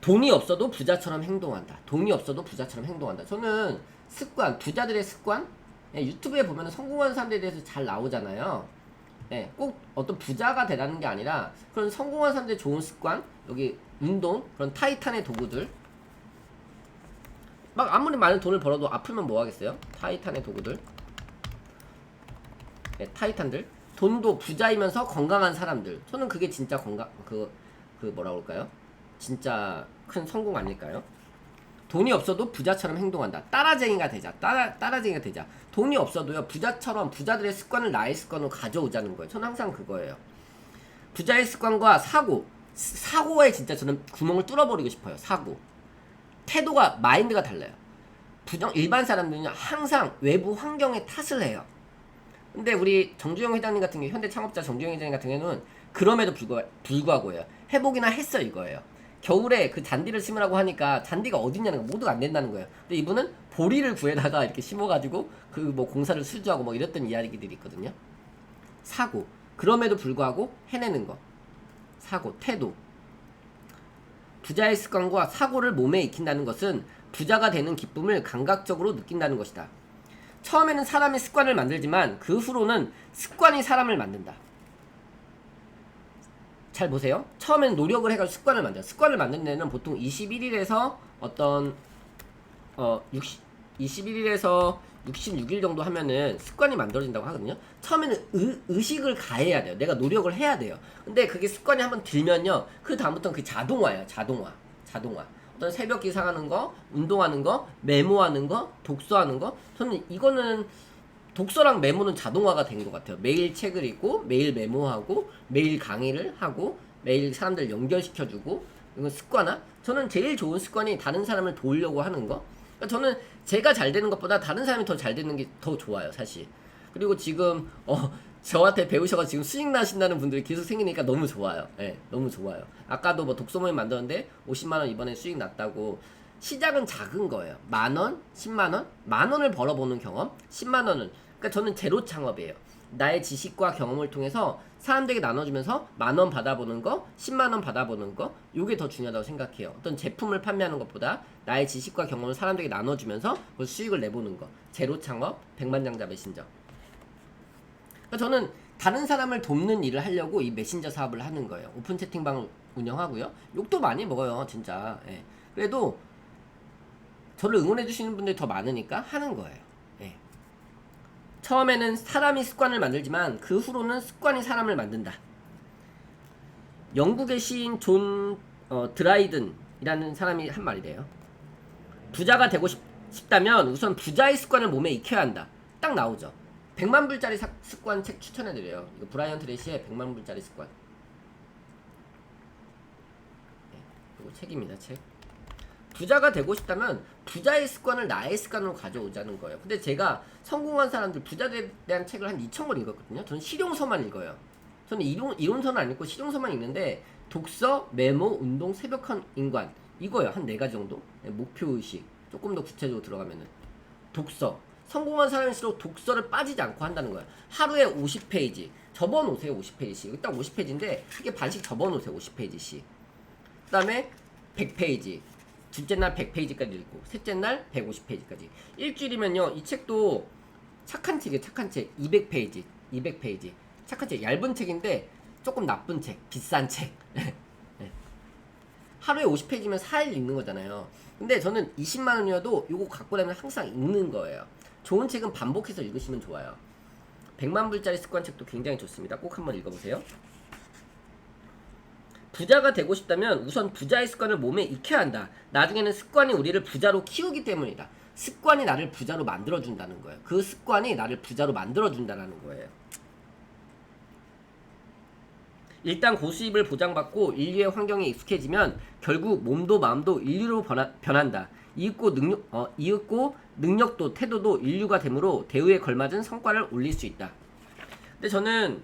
돈이 없어도 부자처럼 행동한다. 저는 습관, 부자들의 습관? 예, 유튜브에 보면 성공한 사람들에 대해서 잘 나오잖아요. 예, 꼭 어떤 부자가 되라는 게 아니라 그런 성공한 사람들의 좋은 습관, 여기 운동, 그런 타이탄의 도구들. 막 아무리 많은 돈을 벌어도 아프면 뭐 하겠어요? 타이탄의 도구들. 예, 타이탄들. 돈도 부자이면서 건강한 사람들. 저는 그게 진짜 뭐라 그럴까요? 진짜 큰 성공 아닐까요? 돈이 없어도 부자처럼 행동한다. 따라쟁이가 되자. 따라쟁이가 되자. 돈이 없어도요, 부자처럼 부자들의 습관을 나의 습관으로 가져오자는 거예요. 저는 항상 그거예요. 부자의 습관과 사고에 진짜 저는 구멍을 뚫어버리고 싶어요. 사고. 태도가, 마인드가 달라요. 일반 사람들은요, 항상 외부 환경에 탓을 해요. 근데 우리 정주영 회장님 같은 경우, 현대 창업자 정주영 회장님 같은 경우는 그럼에도 불구하고요. 회복이나 했어 이거예요. 겨울에 그 잔디를 심으라고 하니까 잔디가 어딨냐는 거, 모두가 안 된다는 거예요. 근데 이분은 보리를 구해다가 이렇게 심어가지고 그 뭐 공사를 수주하고 뭐 이랬던 이야기들이 있거든요. 사고. 그럼에도 불구하고 해내는 거. 사고, 태도. 부자의 습관과 사고를 몸에 익힌다는 것은 부자가 되는 기쁨을 감각적으로 느낀다는 것이다. 처음에는 사람이 습관을 만들지만 그 후로는 습관이 사람을 만든다. 잘 보세요. 처음에는 노력을 해가지고 습관을 만들어요. 습관을 만드는 데는 보통 21일에서 21일에서 66일 정도 하면은 습관이 만들어진다고 하거든요. 처음에는 의식을 가해야 돼요. 내가 노력을 해야 돼요. 근데 그게 습관이 한번 들면요, 그 다음부터는 그 자동화. 어떤 새벽 기상하는 거, 운동하는 거, 메모하는 거, 독서하는 거. 저는 이거는 독서랑 메모는 자동화가 된 것 같아요. 매일 책을 읽고, 매일 메모하고, 매일 강의를 하고, 매일 사람들 연결시켜주고, 이건 습관화? 저는 제일 좋은 습관이 다른 사람을 도우려고 하는 거. 그러니까 저는 제가 잘 되는 것보다 다른 사람이 더 잘 되는 게 더 좋아요, 사실. 그리고 지금 저한테 배우셔서 지금 수익 나신다는 분들이 계속 생기니까 너무 좋아요. 예, 너무 좋아요. 아까도 뭐 독서 모임 만들었는데 50만원 이번에 수익 났다고. 시작은 작은 거예요. 10,000원, 10만원, 10,000원을 벌어보는 경험, 10만원은. 그러니까 저는 제로 창업이에요. 나의 지식과 경험을 통해서 사람들에게 나눠주면서 10,000원 받아보는 거, 10만원 받아보는 거, 요게 더 중요하다고 생각해요. 어떤 제품을 판매하는 것보다 나의 지식과 경험을 사람들에게 나눠주면서 그 수익을 내보는 거. 제로 창업, 백만장자 메신저. 그러니까 저는 다른 사람을 돕는 일을 하려고 이 메신저 사업을 하는 거예요. 오픈 채팅방을 운영하고요. 욕도 많이 먹어요, 진짜. 예. 그래도 저를 응원해주시는 분들이 더 많으니까 하는 거예요. 예. 처음에는 사람이 습관을 만들지만 그 후로는 습관이 사람을 만든다. 영국의 시인 존 드라이든이라는 사람이 한 말이래요. 부자가 되고 싶다면 우선 부자의 습관을 몸에 익혀야 한다. 딱 나오죠. 100만 불짜리 습관 책 추천해드려요. 이거 브라이언 트레이시의 100만 불짜리 습관. 네, 이거 책입니다, 책. 부자가 되고 싶다면 부자의 습관을 나의 습관으로 가져오자는 거예요. 근데 제가 성공한 사람들, 부자들에 대한 책을 한 2,000권 읽었거든요. 저는 실용서만 읽어요. 저는 이론서는 안 읽고 실용서만 읽는데 독서, 메모, 운동, 새벽한 인간 이거요. 한 4가지 정도. 네, 목표의식. 조금 더 구체적으로 들어가면은 독서. 성공한 사람일수록 독서를 빠지지 않고 한다는 거예요. 하루에 50페이지 접어놓으세요. 50페이지씩. 여기 딱 50페이지인데 크게 반씩 접어놓으세요. 50페이지씩. 그 다음에 100페이지. 둘째 날 100페이지까지 읽고 셋째 날 150페이지까지. 일주일이면요, 이 책도 착한 책이에요. 착한 책. 200페이지 착한 책. 얇은 책인데 조금 나쁜 책, 비싼 책. 예. 하루에 50페이지면 4일 읽는 거잖아요. 근데 저는 20만 원이어도 이거 갖고 다니면 항상 읽는 거예요. 좋은 책은 반복해서 읽으시면 좋아요. 100만 불짜리 습관책도 굉장히 좋습니다. 꼭 한번 읽어보세요. 부자가 되고 싶다면 우선 부자의 습관을 몸에 익혀야 한다. 나중에는 습관이 우리를 부자로 키우기 때문이다. 습관이 나를 부자로 만들어준다는 거예요. 그 습관이 나를 부자로 만들어준다는 거예요. 일단 고수입을 보장받고 인류의 환경에 익숙해지면 결국 몸도 마음도 인류로 변한다. 이윽고 능력도 태도도 인류가 되므로 대우에 걸맞은 성과를 올릴 수 있다. 근데 저는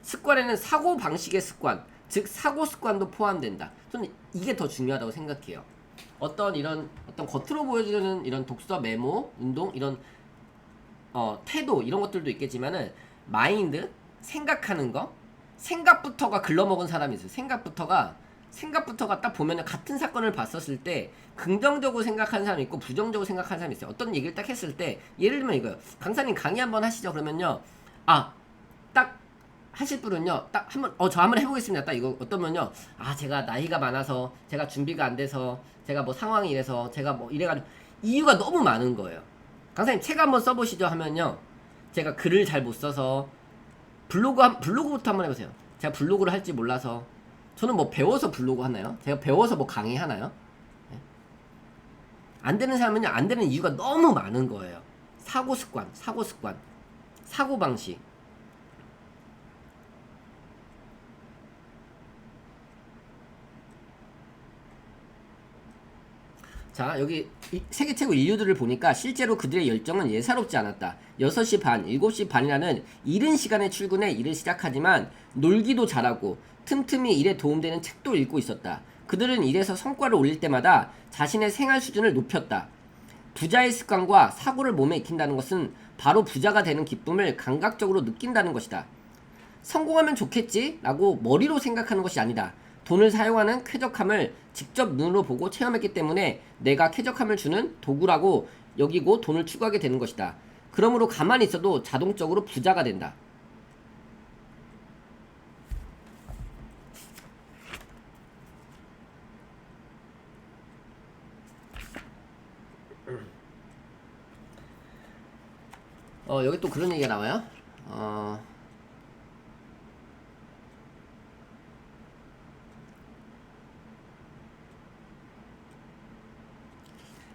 습관에는 사고 방식의 습관, 즉 사고 습관도 포함된다. 저는 이게 더 중요하다고 생각해요. 어떤 겉으로 보여주는 이런 독서, 메모, 운동, 이런 태도 이런 것들도 있겠지만은 마인드, 생각하는 거, 생각부터가 글러먹은 사람이 있어요. 생각부터가 딱 보면은 같은 사건을 봤었을 때 긍정적으로 생각하는 사람이 있고 부정적으로 생각하는 사람이 있어요. 어떤 얘기를 딱 했을 때 예를 들면 이거요. 강사님 강의 한번 하시죠. 그러면요. 딱 하실 분은요. 딱 한번 저 한번 해보겠습니다. 딱 이거 어떠면요. 제가 나이가 많아서 제가 준비가 안 돼서 제가 뭐 상황이 이래서 제가 뭐 이래가지고 이유가 너무 많은 거예요. 강사님 책 한번 써보시죠 하면요. 제가 글을 잘 못 써서 블로그부터 한번 해보세요. 제가 블로그를 할지 몰라서 저는 뭐 배워서 블로그 하나요? 제가 배워서 뭐 강의 하나요? 네? 안 되는 사람은요, 안 되는 이유가 너무 많은 거예요. 사고 습관, 사고 방식. 자, 여기 세계 최고 인류들을 보니까 실제로 그들의 열정은 예사롭지 않았다. 6시 반, 7시 반이라는 이른 시간에 출근해 일을 시작하지만 놀기도 잘하고 틈틈이 일에 도움되는 책도 읽고 있었다. 그들은 일에서 성과를 올릴 때마다 자신의 생활 수준을 높였다. 부자의 습관과 사고를 몸에 익힌다는 것은 바로 부자가 되는 기쁨을 감각적으로 느낀다는 것이다. 성공하면 좋겠지? 라고 머리로 생각하는 것이 아니다. 돈을 사용하는 쾌적함을 직접 눈으로 보고 체험했기 때문에 내가 쾌적함을 주는 도구라고 여기고 돈을 추구하게 되는 것이다. 그러므로 가만히 있어도 자동적으로 부자가 된다. 여기 또 그런 얘기가 나와요.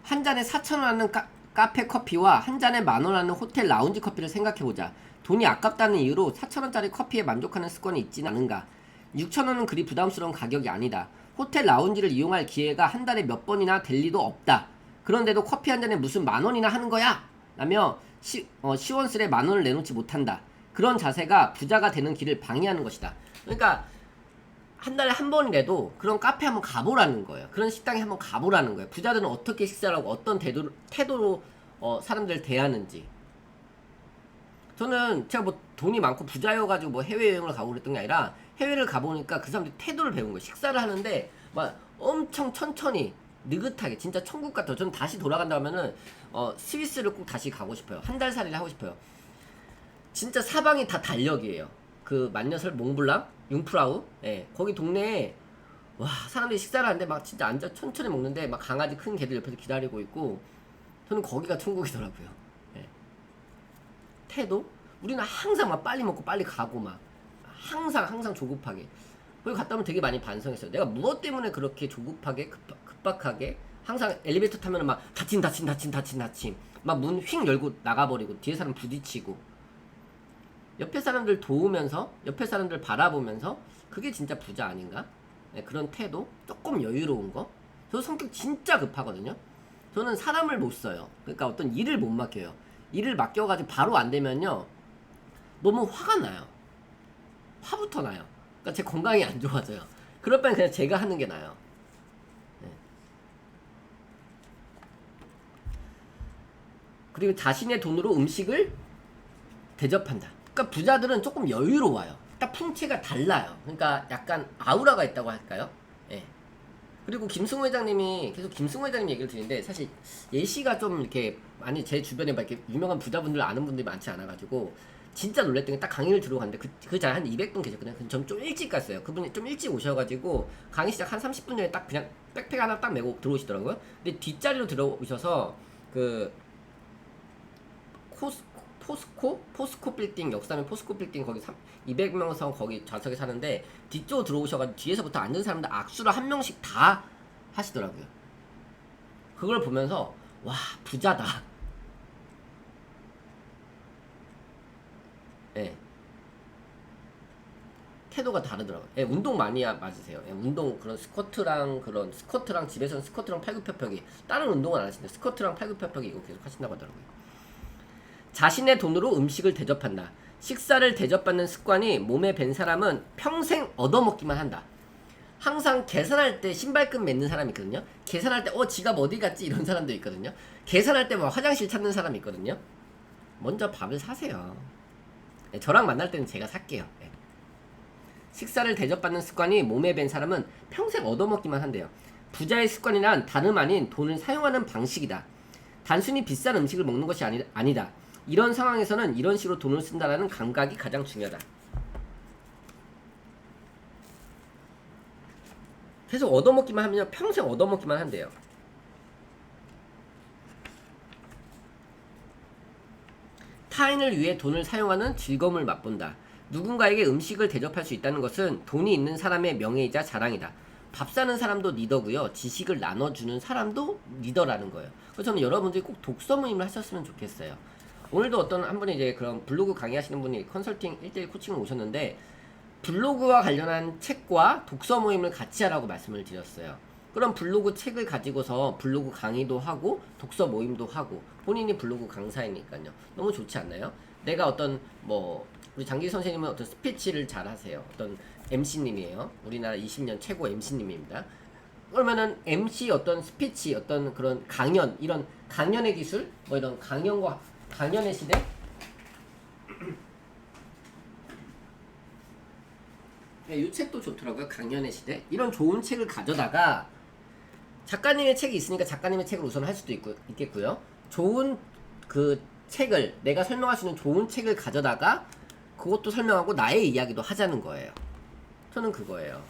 한 잔에 4,000원 하는 카페 커피와 한 잔에 10,000원 하는 호텔 라운지 커피를 생각해보자. 돈이 아깝다는 이유로 4,000원짜리 커피에 만족하는 습관이 있진 않은가? 6,000원은 그리 부담스러운 가격이 아니다. 호텔 라운지를 이용할 기회가 한 달에 몇 번이나 될 리도 없다. 그런데도 커피 한 잔에 무슨 10,000원이나 하는 거야? 라며 시원스레 10,000원을 내놓지 못한다. 그런 자세가 부자가 되는 길을 방해하는 것이다. 그러니까 한 달에 한 번이라도 그런 카페 한번 가보라는 거예요. 그런 식당에 한번 가보라는 거예요. 부자들은 어떻게 식사를 하고 어떤 태도로 사람들을 대하는지. 저는 제가 뭐 돈이 많고 부자여가지고 뭐 해외여행을 가고 그랬던 게 아니라 해외를 가보니까 그 사람들이 태도를 배운 거예요. 식사를 하는데 막 엄청 천천히 느긋하게 진짜 천국 같아요. 저는 다시 돌아간다 하면은 스위스를 꼭 다시 가고 싶어요. 한 달 살이를 하고 싶어요. 진짜 사방이 다 달력이에요. 그 만년설 몽블랑 융프라우, 예, 거기 동네에 와 사람들이 식사를 하는데 막 진짜 앉아 천천히 먹는데 막 강아지 큰 개들 옆에서 기다리고 있고 저는 거기가 천국이더라고요. 예. 태도? 우리는 항상 막 빨리 먹고 빨리 가고 막 항상 조급하게. 거기 갔다 오면 되게 많이 반성했어요. 내가 무엇 때문에 그렇게 조급하게 급박하게 항상 엘리베이터 타면은 막 닫힌 막 문 휙 열고 나가버리고 뒤에 사람 부딪히고 옆에 사람들 도우면서 옆에 사람들 바라보면서 그게 진짜 부자 아닌가? 네, 그런 태도 조금 여유로운 거. 저 성격 진짜 급하거든요. 저는 사람을 못 써요. 그러니까 어떤 일을 못 맡겨요. 일을 맡겨가지고 바로 안 되면요 너무 화가 나요. 화부터 나요. 그러니까 제 건강이 안 좋아져요. 그럴 바엔 그냥 제가 하는 게 나아요. 네. 그리고 자신의 돈으로 음식을 대접한다. 그러니까 부자들은 조금 여유로워요. 딱 풍채가 달라요. 그러니까 약간 아우라가 있다고 할까요? 예. 그리고 김승우 회장님이 계속 김승우 회장님 얘기를 드리는데 사실 예시가 좀 이렇게 많이 제 주변에 막 이렇게 유명한 부자분들 아는 분들이 많지 않아가지고 진짜 놀랬던 게 딱 강의를 들어갔는데 그 자리에 한 200분 계셨거든요. 전 좀 일찍 갔어요. 그분이 좀 일찍 오셔가지고 강의 시작 한 30분 전에 딱 그냥 백팩 하나 딱 메고 들어오시더라고요. 근데 뒷자리로 들어오셔서 그 포스코 빌딩, 역사면 포스코 빌딩 거기 200명석 거기 좌석에 사는데 뒤쪽으로 들어오셔가지고 뒤에서부터 앉은 사람들 악수를 한 명씩 다 하시더라고요. 그걸 보면서 와 부자다. 예. 태도가 다르더라고요. 예, 운동 많이 맞으세요. 예, 운동 그런 스쿼트랑 집에서는 스쿼트랑 팔굽혀펴기 다른 운동은 안 하시는데 스쿼트랑 팔굽혀펴기 이거 계속 하신다고 하더라고요. 자신의 돈으로 음식을 대접한다. 식사를 대접받는 습관이 몸에 밴 사람은 평생 얻어먹기만 한다. 항상 계산할 때 신발끈 맺는 사람이 있거든요. 계산할 때 지갑 어디 갔지 이런 사람도 있거든요. 계산할 때 막 화장실 찾는 사람이 있거든요. 먼저 밥을 사세요. 네, 저랑 만날 때는 제가 살게요. 네. 식사를 대접받는 습관이 몸에 밴 사람은 평생 얻어먹기만 한대요. 부자의 습관이란 다름 아닌 돈을 사용하는 방식이다. 단순히 비싼 음식을 먹는 것이 아니다. 이런 상황에서는 이런 식으로 돈을 쓴다라는 감각이 가장 중요하다. 계속 얻어먹기만 하면 평생 얻어먹기만 한대요. 타인을 위해 돈을 사용하는 즐거움을 맛본다. 누군가에게 음식을 대접할 수 있다는 것은 돈이 있는 사람의 명예이자 자랑이다. 밥 사는 사람도 리더고요. 지식을 나눠주는 사람도 리더라는 거예요. 그래서 저는 여러분들이 꼭 독서 모임을 하셨으면 좋겠어요. 오늘도 어떤 한 분이 이제 그런 블로그 강의하시는 분이 컨설팅 1대1 코칭을 오셨는데 블로그와 관련한 책과 독서 모임을 같이 하라고 말씀을 드렸어요. 그럼 블로그 책을 가지고서 블로그 강의도 하고 독서 모임도 하고 본인이 블로그 강사이니까요. 너무 좋지 않나요? 내가 어떤 우리 장기 선생님은 어떤 스피치를 잘 하세요. 어떤 MC님이에요. 우리나라 20년 최고 MC님입니다. 그러면은 MC 어떤 스피치 어떤 그런 강연 이런 강연의 기술 이런 강연의 시대 이 책도 좋더라고요. 강연의 시대 이런 좋은 책을 가져다가 작가님의 책이 있으니까 작가님의 책을 우선 할 수도 있겠고요. 좋은 그 책을 내가 설명할 수 있는 좋은 책을 가져다가 그것도 설명하고 나의 이야기도 하자는 거예요. 저는 그거예요.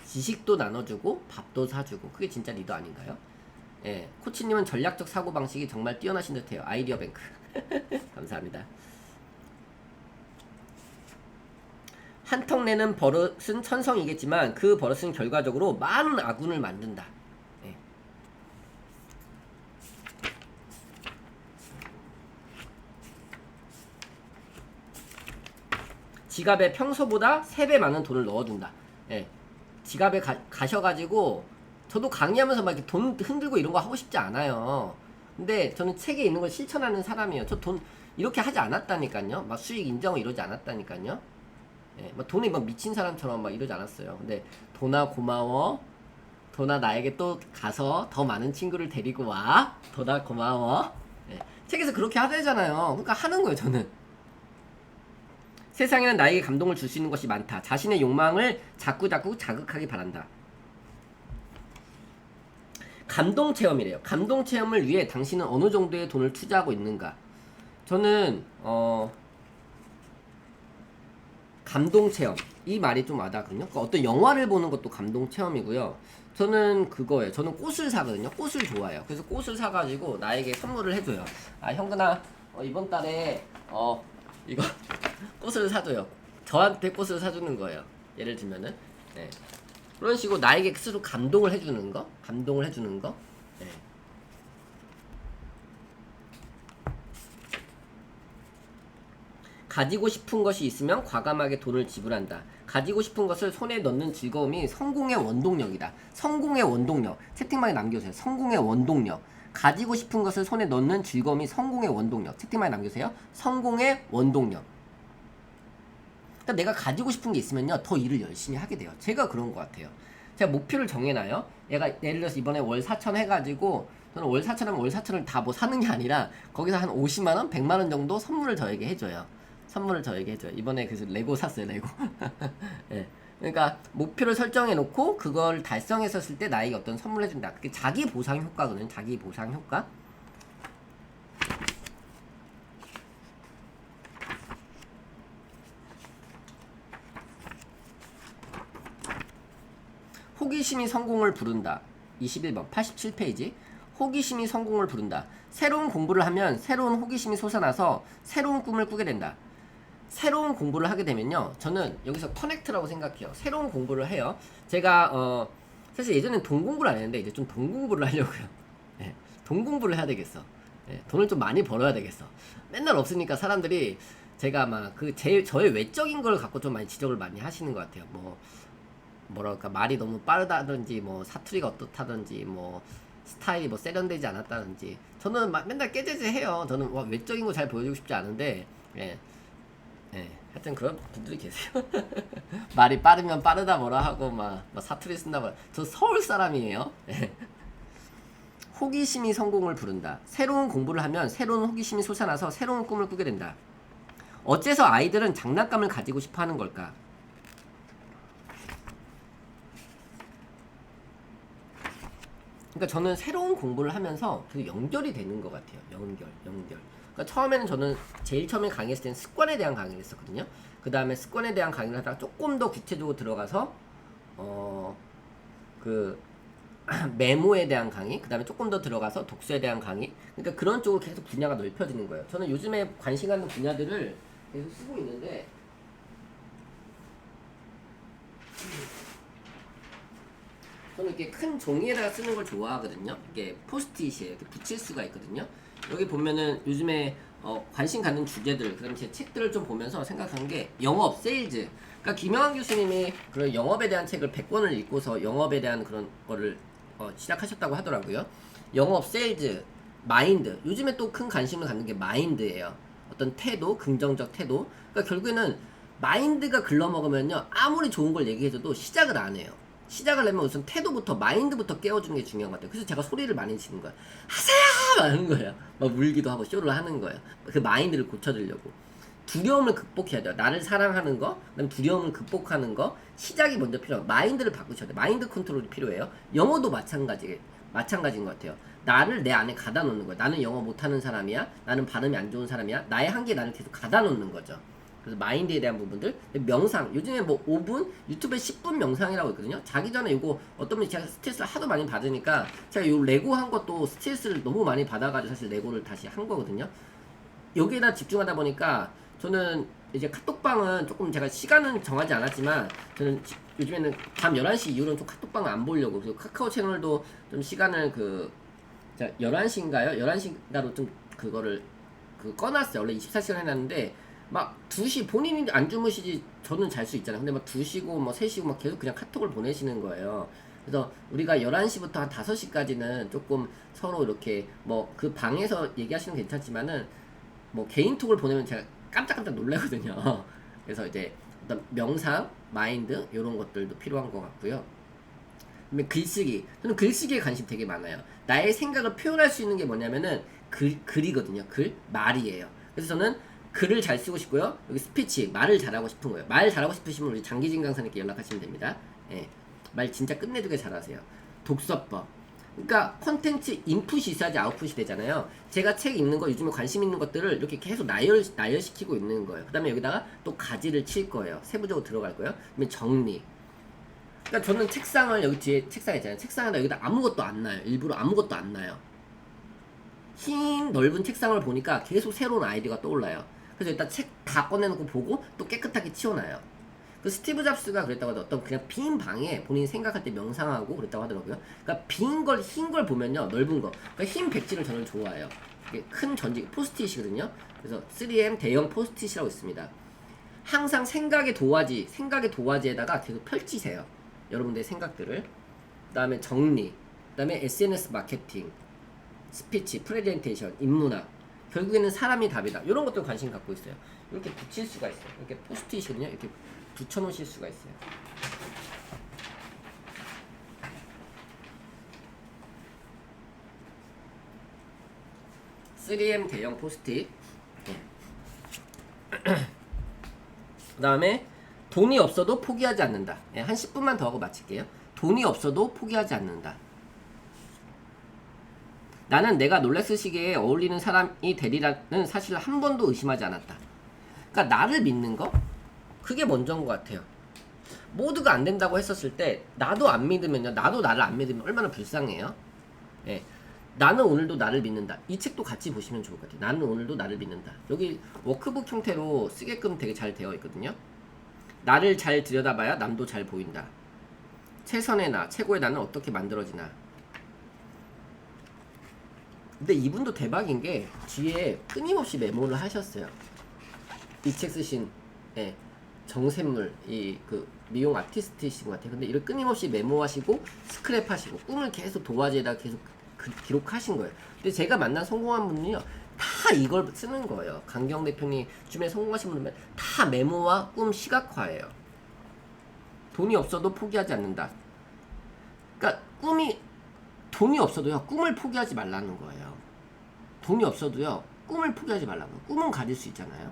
지식도 나눠주고 밥도 사주고 그게 진짜 리더 아닌가요? 예, 코치님은 전략적 사고방식이 정말 뛰어나신 듯해요. 아이디어 뱅크 감사합니다. 한턱 내는 버릇은 천성이겠지만 그 버릇은 결과적으로 많은 아군을 만든다. 예. 지갑에 평소보다 3배 많은 돈을 넣어둔다. 예. 지갑에 가셔가지고 저도 강의하면서 막 이렇게 돈 흔들고 이런 거 하고 싶지 않아요. 근데 저는 책에 있는 걸 실천하는 사람이에요. 저 돈 이렇게 하지 않았다니까요. 막 수익 인정을 이러지 않았다니까요. 예, 막 돈이 막 미친 사람처럼 막 이러지 않았어요. 근데 도나 고마워. 도나 나에게 또 가서 더 많은 친구를 데리고 와. 도나 고마워. 예, 책에서 그렇게 하잖아요. 그러니까 하는 거예요, 저는. 세상에는 나에게 감동을 줄 수 있는 것이 많다. 자신의 욕망을 자꾸 자극하기 바란다. 감동 체험이래요. 감동 체험을 위해 당신은 어느 정도의 돈을 투자하고 있는가? 저는 감동 체험 이 말이 좀 와닿거든요. 그러니까 어떤 영화를 보는 것도 감동 체험이고요. 저는 그거예요. 저는 꽃을 사거든요. 꽃을 좋아해요. 그래서 꽃을 사가지고 나에게 선물을 해줘요. 아 형근아 이번 달에 이거 꽃을 사줘요. 저한테 꽃을 사주는 거예요. 예를 들면은 네. 그런 식으로 나에게 스스로 감동을 해주는 거, 네. 가지고 싶은 것이 있으면 과감하게 돈을 지불한다. 가지고 싶은 것을 손에 넣는 즐거움이 성공의 원동력이다. 성공의 원동력. 채팅방에 남겨주세요. 성공의 원동력. 가지고 싶은 것을 손에 넣는 즐거움이 성공의 원동력. 채팅방에 남겨주세요. 성공의 원동력. 그러니까 내가 가지고 싶은 게 있으면요 더 일을 열심히 하게 돼요. 제가 그런 것 같아요. 제가 목표를 정해놔요. 얘가 예를 들어서 이번에 월 4천 해가지고 저는 월 4천 하면 월 4천을 다 뭐 사는 게 아니라 거기서 한 50만원, 100만원 정도 선물을 저에게 해줘요. 이번에 그래서 레고 샀어요. 레고. 예. 그러니까 목표를 설정해 놓고 그걸 달성했었을 때 나에게 어떤 선물을 해준다. 그게 자기 보상 효과거든요. 자기 보상 효과. 호기심이 성공을 부른다. 21번 87페이지. 호기심이 성공을 부른다. 새로운 공부를 하면 새로운 호기심이 솟아나서 새로운 꿈을 꾸게 된다. 새로운 공부를 하게 되면요, 저는 여기서 커넥트라고 생각해요. 새로운 공부를 해요. 제가 사실 예전엔 돈 공부를 안 했는데 이제 좀 돈 공부를 하려고요. 네, 돈 공부를 해야 되겠어. 네, 돈을 좀 많이 벌어야 되겠어. 맨날 없으니까 사람들이 제가 막 저의 외적인 걸 갖고 좀 많이 지적을 많이 하시는 것 같아요. 뭐랄까 말이 너무 빠르다든지 뭐 사투리가 어떻다든지 뭐 스타일이 뭐 세련되지 않았다든지. 저는 막 맨날 깨제제해요. 저는 외적인 거 잘 보여주고 싶지 않은데 예. 하여튼 그런 분들이 계세요. 말이 빠르면 빠르다 뭐라 하고 막 사투리 쓴다 뭐라. 저 서울 사람이에요. 호기심이 성공을 부른다. 새로운 공부를 하면 새로운 호기심이 솟아나서 새로운 꿈을 꾸게 된다. 어째서 아이들은 장난감을 가지고 싶어 하는 걸까? 그러니까 저는 새로운 공부를 하면서 그 연결이 되는 것 같아요. 연결. 그러니까 처음에는 저는 제일 처음에 강의했을 때는 습관에 대한 강의를 했었거든요. 그 다음에 습관에 대한 강의를 하다가 조금 더 구체적으로 들어가서 그 메모에 대한 강의, 그 다음에 조금 더 들어가서 독서에 대한 강의. 그러니까 그런 쪽으로 계속 분야가 넓혀지는 거예요. 저는 요즘에 관심 갖는 분야들을 계속 쓰고 있는데 저는 이렇게 큰 종이에다가 쓰는 걸 좋아하거든요. 이게 포스트잇이에요. 이렇게 붙일 수가 있거든요. 여기 보면은 요즘에 관심 갖는 주제들, 그다음에 제 책들을 좀 보면서 생각한 게 영업, 세일즈. 그러니까 김영환 교수님이 그런 영업에 대한 책을 100권을 읽고서 영업에 대한 그런 거를 시작하셨다고 하더라고요. 영업, 세일즈, 마인드. 요즘에 또 큰 관심을 갖는 게 마인드예요. 어떤 태도, 긍정적 태도. 그러니까 결국에는 마인드가 글러먹으면요, 아무리 좋은 걸 얘기해줘도 시작을 안 해요. 시작을 하려면 우선 태도부터, 마인드부터 깨워주는 게 중요한 것 같아요. 그래서 제가 소리를 많이 지는 거예요. 하세요! 하는 거예요. 막 울기도 하고 쇼를 하는 거예요. 그 마인드를 고쳐주려고. 두려움을 극복해야 돼요. 나를 사랑하는 거, 그다음 두려움을 극복하는 거, 시작이 먼저 필요하고, 마인드를 바꾸셔야 돼요. 마인드 컨트롤이 필요해요. 영어도 마찬가지인 것 같아요. 나를 내 안에 가다 놓는 거예요. 나는 영어 못하는 사람이야. 나는 발음이 안 좋은 사람이야. 나의 한계에 나를 계속 가다 놓는 거죠. 그래서 마인드에 대한 부분들. 명상, 요즘에 뭐 5분 유튜브에 10분 명상이라고 있거든요. 자기 전에 이거 어떤 분이 제가 스트레스를 하도 많이 받으니까 제가 요 레고 한 것도 스트레스를 너무 많이 받아가지고 사실 레고를 다시 한 거거든요. 여기에다 집중하다 보니까 저는 이제 카톡방은 조금 제가 시간은 정하지 않았지만 저는 요즘에는 밤 11시 이후로는 좀 카톡방을 안 보려고, 그리고 카카오 채널도 좀 시간을 11시인가요? 11시인가로 좀 그거를 꺼놨어요. 원래 24시간 해놨는데 막 2시, 본인이 안 주무시지 저는 잘 수 있잖아요. 근데 막 2시고 뭐 3시고 막 계속 그냥 카톡을 보내시는 거예요. 그래서 우리가 11시부터 한 5시까지는 조금 서로 이렇게 뭐 그 방에서 얘기하시는 건 괜찮지만은 뭐 개인톡을 보내면 제가 깜짝깜짝 놀라거든요. 그래서 이제 어떤 명상, 마인드 이런 것들도 필요한 것 같고요. 그다음에 글쓰기. 저는 글쓰기에 관심 되게 많아요. 나의 생각을 표현할 수 있는 게 뭐냐면은 글이거든요. 말이에요. 그래서 저는 글을 잘 쓰고 싶고요. 여기 스피치, 말을 잘하고 싶은 거예요. 말 잘하고 싶으시면 우리 장기진 강사님께 연락하시면 됩니다. 예, 말 진짜 끝내주게 잘하세요. 독서법. 그러니까 콘텐츠 인풋이 있어야지 아웃풋이 되잖아요. 제가 책 읽는 거, 요즘에 관심 있는 것들을 이렇게 계속 나열시키고 있는 거예요. 그 다음에 여기다가 또 가지를 칠 거예요. 세부적으로 들어갈 거예요. 그다음에 정리. 그러니까 저는 책상을, 여기 뒤에 책상 있잖아요. 책상에다 여기다 아무것도 안 놔요. 일부러 아무것도 안 놔요. 흰 넓은 책상을 보니까 계속 새로운 아이디어가 떠올라요. 그래서 일단 책 다 꺼내놓고 보고 또 깨끗하게 치워놔요. 그 스티브 잡스가 그랬다고 하더라고요. 어떤 그냥 빈 방에 본인이 생각할 때 명상하고 그랬다고 하더라고요. 그러니까 흰 걸 보면요, 넓은 거. 그러니까 흰 백지를 저는 좋아해요. 이게 큰 전지 포스트잇이거든요. 그래서 3M 대형 포스트잇이라고 있습니다. 항상 생각의 도화지에다가 계속 펼치세요. 여러분들의 생각들을. 그 다음에 정리, 그 다음에 SNS 마케팅, 스피치, 프레젠테이션, 인문학. 결국에는 사람이 답이다. 이런 것들 관심 갖고 있어요. 이렇게 붙일 수가 있어요. 이렇게 포스트잇이거든요. 이렇게 붙여놓으실 수가 있어요. (3M) 대형 포스트잇. 그 다음에 돈이 없어도 포기하지 않는다. 한 10분만 더 하고 마칠게요. 돈이 없어도 포기하지 않는다. 나는 내가 롤렉스 시계에 어울리는 사람이 되리라는 사실을 한 번도 의심하지 않았다. 그러니까 나를 믿는 거? 그게 먼저인 것 같아요. 모두가 안 된다고 했었을 때 나도 안 믿으면요, 나도 나를 안 믿으면 얼마나 불쌍해요. 예. 나는 오늘도 나를 믿는다. 이 책도 같이 보시면 좋을 것 같아요. 나는 오늘도 나를 믿는다. 여기 워크북 형태로 쓰게끔 되게 잘 되어 있거든요. 나를 잘 들여다봐야 남도 잘 보인다. 최선의 나, 최고의 나는 어떻게 만들어지나. 근데 이분도 대박인 게 뒤에 끊임없이 메모를 하셨어요. 이 책 쓰신 정샘물, 이 그 미용 아티스트이신 것 같아요. 근데 이걸 끊임없이 메모하시고 스크랩하시고 꿈을 계속 도화지에다 계속 기록하신 거예요. 근데 제가 만난 성공한 분은요, 다 이걸 쓰는 거예요. 강경 대표님 주변에 성공하신 분들은 다 메모와 꿈 시각화예요. 돈이 없어도 포기하지 않는다. 그러니까 돈이 없어도요, 꿈을 포기하지 말라는 거예요. 돈이 없어도요, 꿈을 포기하지 말라고. 꿈은 가질 수 있잖아요.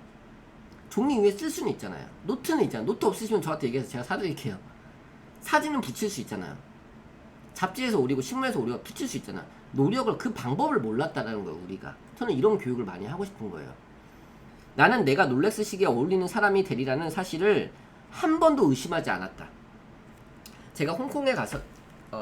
종이 위에 쓸 수는 있잖아요. 노트는 있잖아요. 노트 없으시면 저한테 얘기해서 제가 사드릴게요. 사진은 붙일 수 있잖아요. 잡지에서 오리고 신문에서 오리고 붙일 수 있잖아. 노력을, 그 방법을 몰랐다라는 거예요, 우리가. 저는 이런 교육을 많이 하고 싶은 거예요. 나는 내가 롤렉스 시계에 어울리는 사람이 되리라는 사실을 한 번도 의심하지 않았다. 제가 홍콩에 가서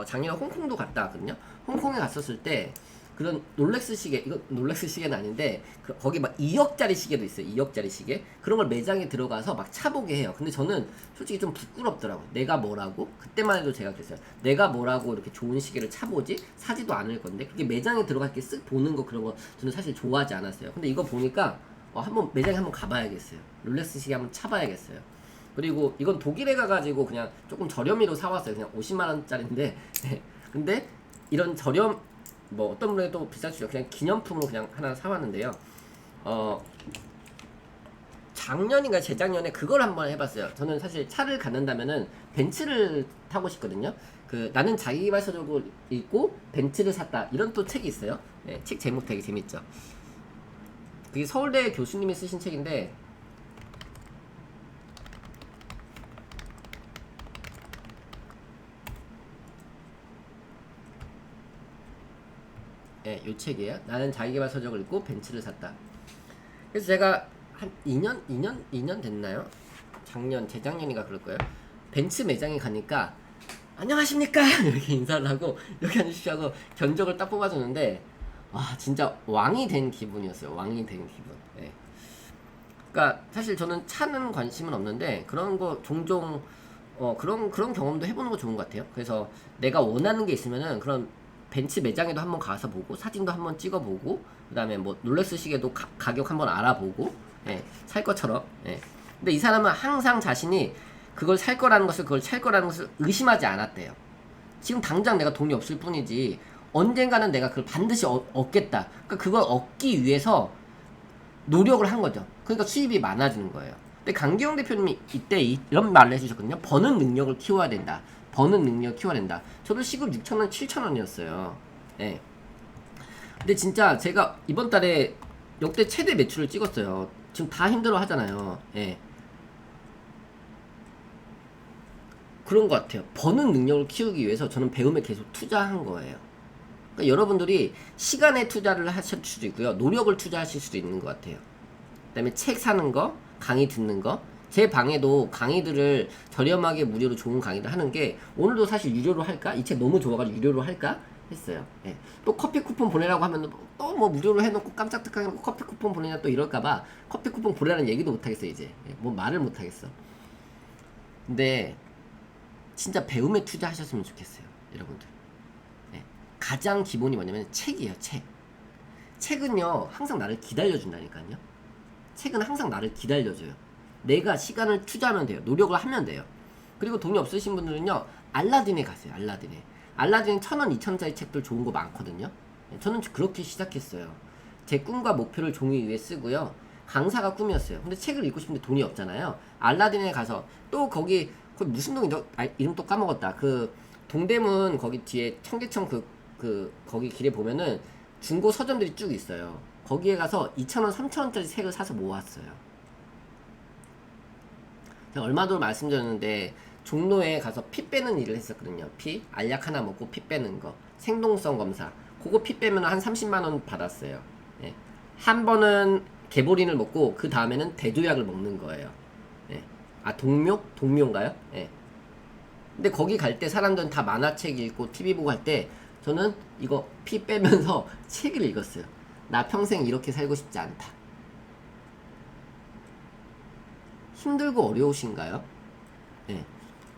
작년에 홍콩도 갔다 왔거든요. 홍콩에 갔었을 때 그런 롤렉스 시계, 이거 롤렉스 시계는 아닌데 거기 막 2억짜리 시계도 있어요. 2억짜리 시계. 그런 걸 매장에 들어가서 막 차보게 해요. 근데 저는 솔직히 좀 부끄럽더라고요. 내가 뭐라고? 그때만 해도 제가 그랬어요. 내가 뭐라고 이렇게 좋은 시계를 차보지? 사지도 않을 건데. 그게 매장에 들어가 이렇게 쓱 보는 거, 그런 거 저는 사실 좋아하지 않았어요. 근데 이거 보니까 한번 매장에 한번 가봐야겠어요. 롤렉스 시계 한번 차봐야겠어요. 그리고 이건 독일에 가가지고 그냥 조금 저렴이로 사왔어요. 그냥 50만원짜리인데 근데 이런 저렴, 뭐 어떤 분에 또 비쌀 수 있어요. 그냥 기념품으로 그냥 하나 사왔는데요. 작년인가 재작년에 그걸 한번 해봤어요. 저는 사실 차를 갖는다면은 벤츠를 타고 싶거든요. 그 나는 자기개발서적으로 읽고 벤츠를 샀다, 이런 또 책이 있어요. 네, 책 제목 되게 재밌죠. 그게 서울대 교수님이 쓰신 책인데 요 책이에요. 나는 자기개발 서적을 읽고 벤츠를 샀다. 그래서 제가 한 2년 됐나요? 재작년인가 그럴 거예요. 벤츠 매장에 가니까 안녕하십니까 이렇게 인사를 하고 여기 앉으시고 하고 견적을 딱 뽑아줬는데 와, 진짜 왕이 된 기분이었어요. 왕이 된 기분. 그러니까 사실 저는 차는 관심은 없는데 그런 거 종종 그런 경험도 해보는 거 좋은 것 같아요. 그래서 내가 원하는 게 있으면은 그런 벤츠 매장에도 한번 가서 보고 사진도 한번 찍어보고 그다음에 뭐 롤렉스 시계도 가격 한번 알아보고 살 것처럼. 근데 이 사람은 항상 자신이 그걸 살 거라는 것을, 그걸 찰 거라는 것을 의심하지 않았대요. 지금 당장 내가 돈이 없을 뿐이지 언젠가는 내가 그걸 반드시 얻겠다. 그러니까 그걸 얻기 위해서 노력을 한 거죠. 그러니까 수입이 많아지는 거예요. 근데 강기영 대표님이 이때 이런 말을 해주셨거든요. 버는 능력을 키워야 된다. 버는 능력 키워야 된다. 저도 시급 6,000원, 7,000원이었어요. 근데 진짜 제가 이번 달에 역대 최대 매출을 찍었어요. 지금 다 힘들어 하잖아요. 그런 것 같아요. 버는 능력을 키우기 위해서 저는 배움에 계속 투자한 거예요. 그러니까 여러분들이 시간에 투자를 하실 수도 있고요. 노력을 투자하실 수도 있는 것 같아요. 그 다음에 책 사는 거, 강의 듣는 거. 제 방에도 강의들을 저렴하게 무료로 좋은 강의를 하는 게, 오늘도 사실 유료로 할까? 이 책 너무 좋아가지고 유료로 할까? 했어요. 또 커피 쿠폰 보내라고 하면 또 뭐 무료로 해놓고 깜짝 특강해놓고 커피 쿠폰 보내냐 또 이럴까봐 커피 쿠폰 보내라는 얘기도 못하겠어. 이제 뭐 말을 못하겠어. 근데 진짜 배움에 투자하셨으면 좋겠어요, 여러분들. 가장 기본이 뭐냐면 책이에요. 책은요 항상 나를 기다려준다니까요. 책은 항상 나를 기다려줘요. 내가 시간을 투자하면 돼요. 노력을 하면 돼요. 그리고 돈이 없으신 분들은요, 알라딘에 가세요. 알라딘 1,000원, 2,000원짜리 책들 좋은 거 많거든요. 저는 그렇게 시작했어요. 제 꿈과 목표를 종이 위에 쓰고요. 강사가 꿈이었어요. 근데 책을 읽고 싶은데 돈이 없잖아요. 알라딘에 가서 또 거기 무슨 동이죠? 이름 또 까먹었다. 그 동대문 거기 뒤에 청계천 거기 길에 보면은 중고 서점들이 쭉 있어요. 거기에 가서 2,000원, 3,000원짜리 책을 사서 모았어요. 제가 얼마도 말씀드렸는데 종로에 가서 피 빼는 일을 했었거든요. 알약 하나 먹고 피 빼는 거, 생동성 검사, 그거 피 빼면 한 30만원 받았어요. 한 번은 개보린을 먹고 그 다음에는 대조약을 먹는 거예요. 동묘인가요? 근데 거기 갈 때 사람들은 다 만화책 읽고 TV 보고 할 때 저는 이거 피 빼면서 책을 읽었어요. 나 평생 이렇게 살고 싶지 않다. 힘들고 어려우신가요? 네.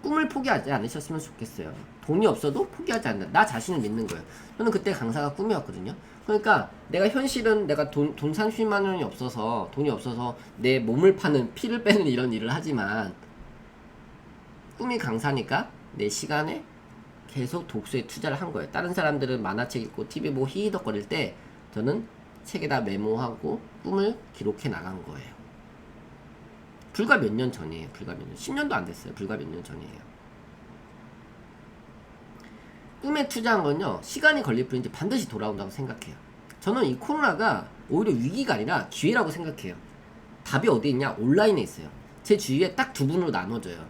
꿈을 포기하지 않으셨으면 좋겠어요. 돈이 없어도 포기하지 않는다. 나 자신을 믿는 거예요. 저는 그때 강사가 꿈이었거든요. 그러니까 내가 현실은 내가 돈 30만 원이 없어서 돈이 없어서 내 몸을 파는 피를 빼는 이런 일을 하지만 꿈이 강사니까 내 시간에 계속 독서에 투자를 한 거예요. 다른 사람들은 만화책 읽고 TV 보고 히히덕거릴 때 저는 책에다 메모하고 꿈을 기록해 나간 거예요. 불과 몇 년 전이에요. 불과 몇 년. 10년도 안 됐어요. 불과 몇 년 전이에요. 꿈에 투자한 건요. 시간이 걸릴 뿐이지 반드시 돌아온다고 생각해요. 저는 이 코로나가 오히려 위기가 아니라 기회라고 생각해요. 답이 어디 있냐? 온라인에 있어요. 제 주위에 딱 두 분으로 나눠져요.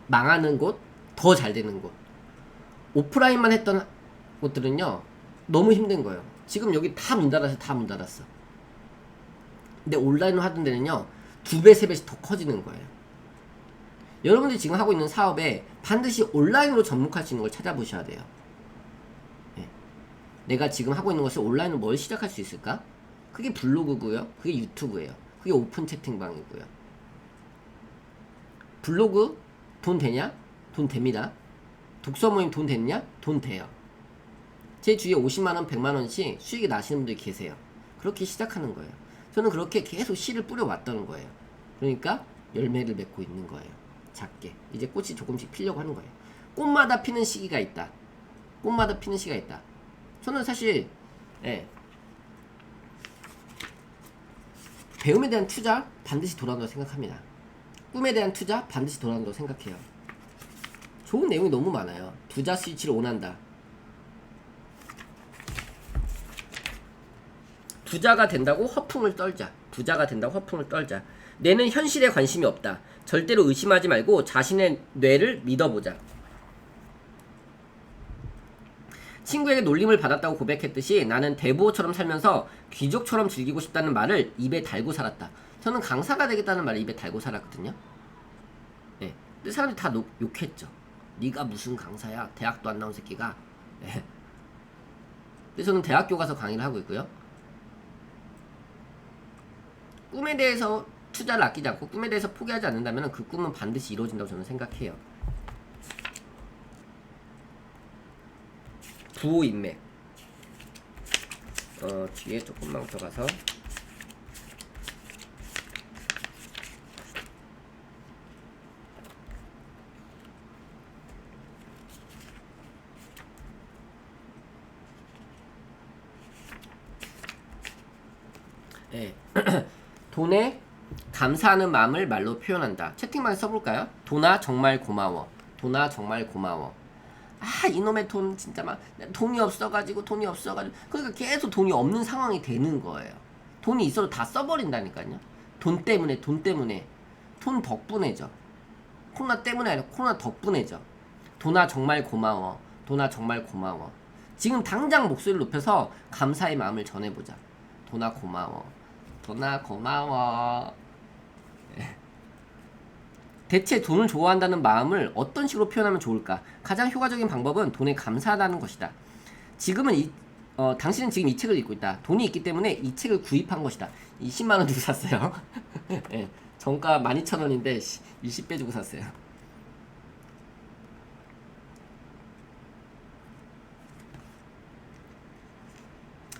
망하는 곳, 더 잘 되는 곳. 오프라인만 했던 곳들은요. 너무 힘든 거예요. 지금 여기 다 문 닫았어. 다 문 닫았어. 근데 온라인으로 하던 데는요. 2배, 3배씩 더 커지는 거예요. 여러분들이 지금 하고 있는 사업에 반드시 온라인으로 접목할 수 있는 걸 찾아보셔야 돼요. 네. 내가 지금 하고 있는 것을 온라인으로 뭘 시작할 수 있을까? 그게 블로그고요. 그게 유튜브예요. 그게 오픈 채팅방이고요. 블로그 돈 되냐? 돈 됩니다. 독서 모임 돈 됐냐? 돈 돼요. 제 주위에 50만원, 100만원씩 수익이 나시는 분들이 계세요. 그렇게 시작하는 거예요. 저는 그렇게 계속 씨를 뿌려왔다는 거예요. 그러니까 열매를 맺고 있는 거예요. 작게. 이제 꽃이 조금씩 피려고 하는 거예요. 꽃마다 피는 시기가 있다. 꽃마다 피는 시기가 있다. 저는 사실 배움에 대한 투자 반드시 돌아온다고 생각합니다. 꿈에 대한 투자 반드시 돌아온다고 생각해요. 좋은 내용이 너무 많아요. 부자 스위치를 원한다. 부자가 된다고 허풍을 떨자. 부자가 된다고 허풍을 떨자. 뇌는 현실에 관심이 없다. 절대로 의심하지 말고 자신의 뇌를 믿어보자. 친구에게 놀림을 받았다고 고백했듯이 나는 대부호처럼 살면서 귀족처럼 즐기고 싶다는 말을 입에 달고 살았다. 저는 강사가 되겠다는 말을 입에 달고 살았거든요. 네. 근데 사람들이 다 욕했죠. 네가 무슨 강사야? 대학도 안 나온 새끼가. 네. 근데 저는 대학교 가서 강의를 하고 있고요. 꿈에 대해서 투자를 아끼지 않고 꿈에 대해서 포기하지 않는다면 그 꿈은 반드시 이루어진다고 저는 생각해요. 부호인맥. 뒤에 조금만 더 가서 네. 돈에 감사하는 마음을 말로 표현한다. 채팅방에 써볼까요? 돈아 정말 고마워. 돈아 정말 고마워. 아 이놈의 돈 진짜 막 돈이 없어가지고 그러니까 계속 돈이 없는 상황이 되는 거예요. 돈이 있어도 다 써버린다니까요. 돈 때문에 돈 덕분에죠. 코로나 때문에 아니라 코로나 덕분에죠. 돈아 정말 고마워. 돈아 정말 고마워. 지금 당장 목소리를 높여서 감사의 마음을 전해보자. 돈아 고마워. 돈아 고마워. 대체 돈을 좋아한다는 마음을 어떤 식으로 표현하면 좋을까? 가장 효과적인 방법은 돈에 감사하다는 것이다. 지금은 당신은 지금 이 책을 읽고 있다. 돈이 있기 때문에 이 책을 구입한 것이다. 20만원 주고 샀어요. 네, 정가 12,000원인데 20배 주고 샀어요.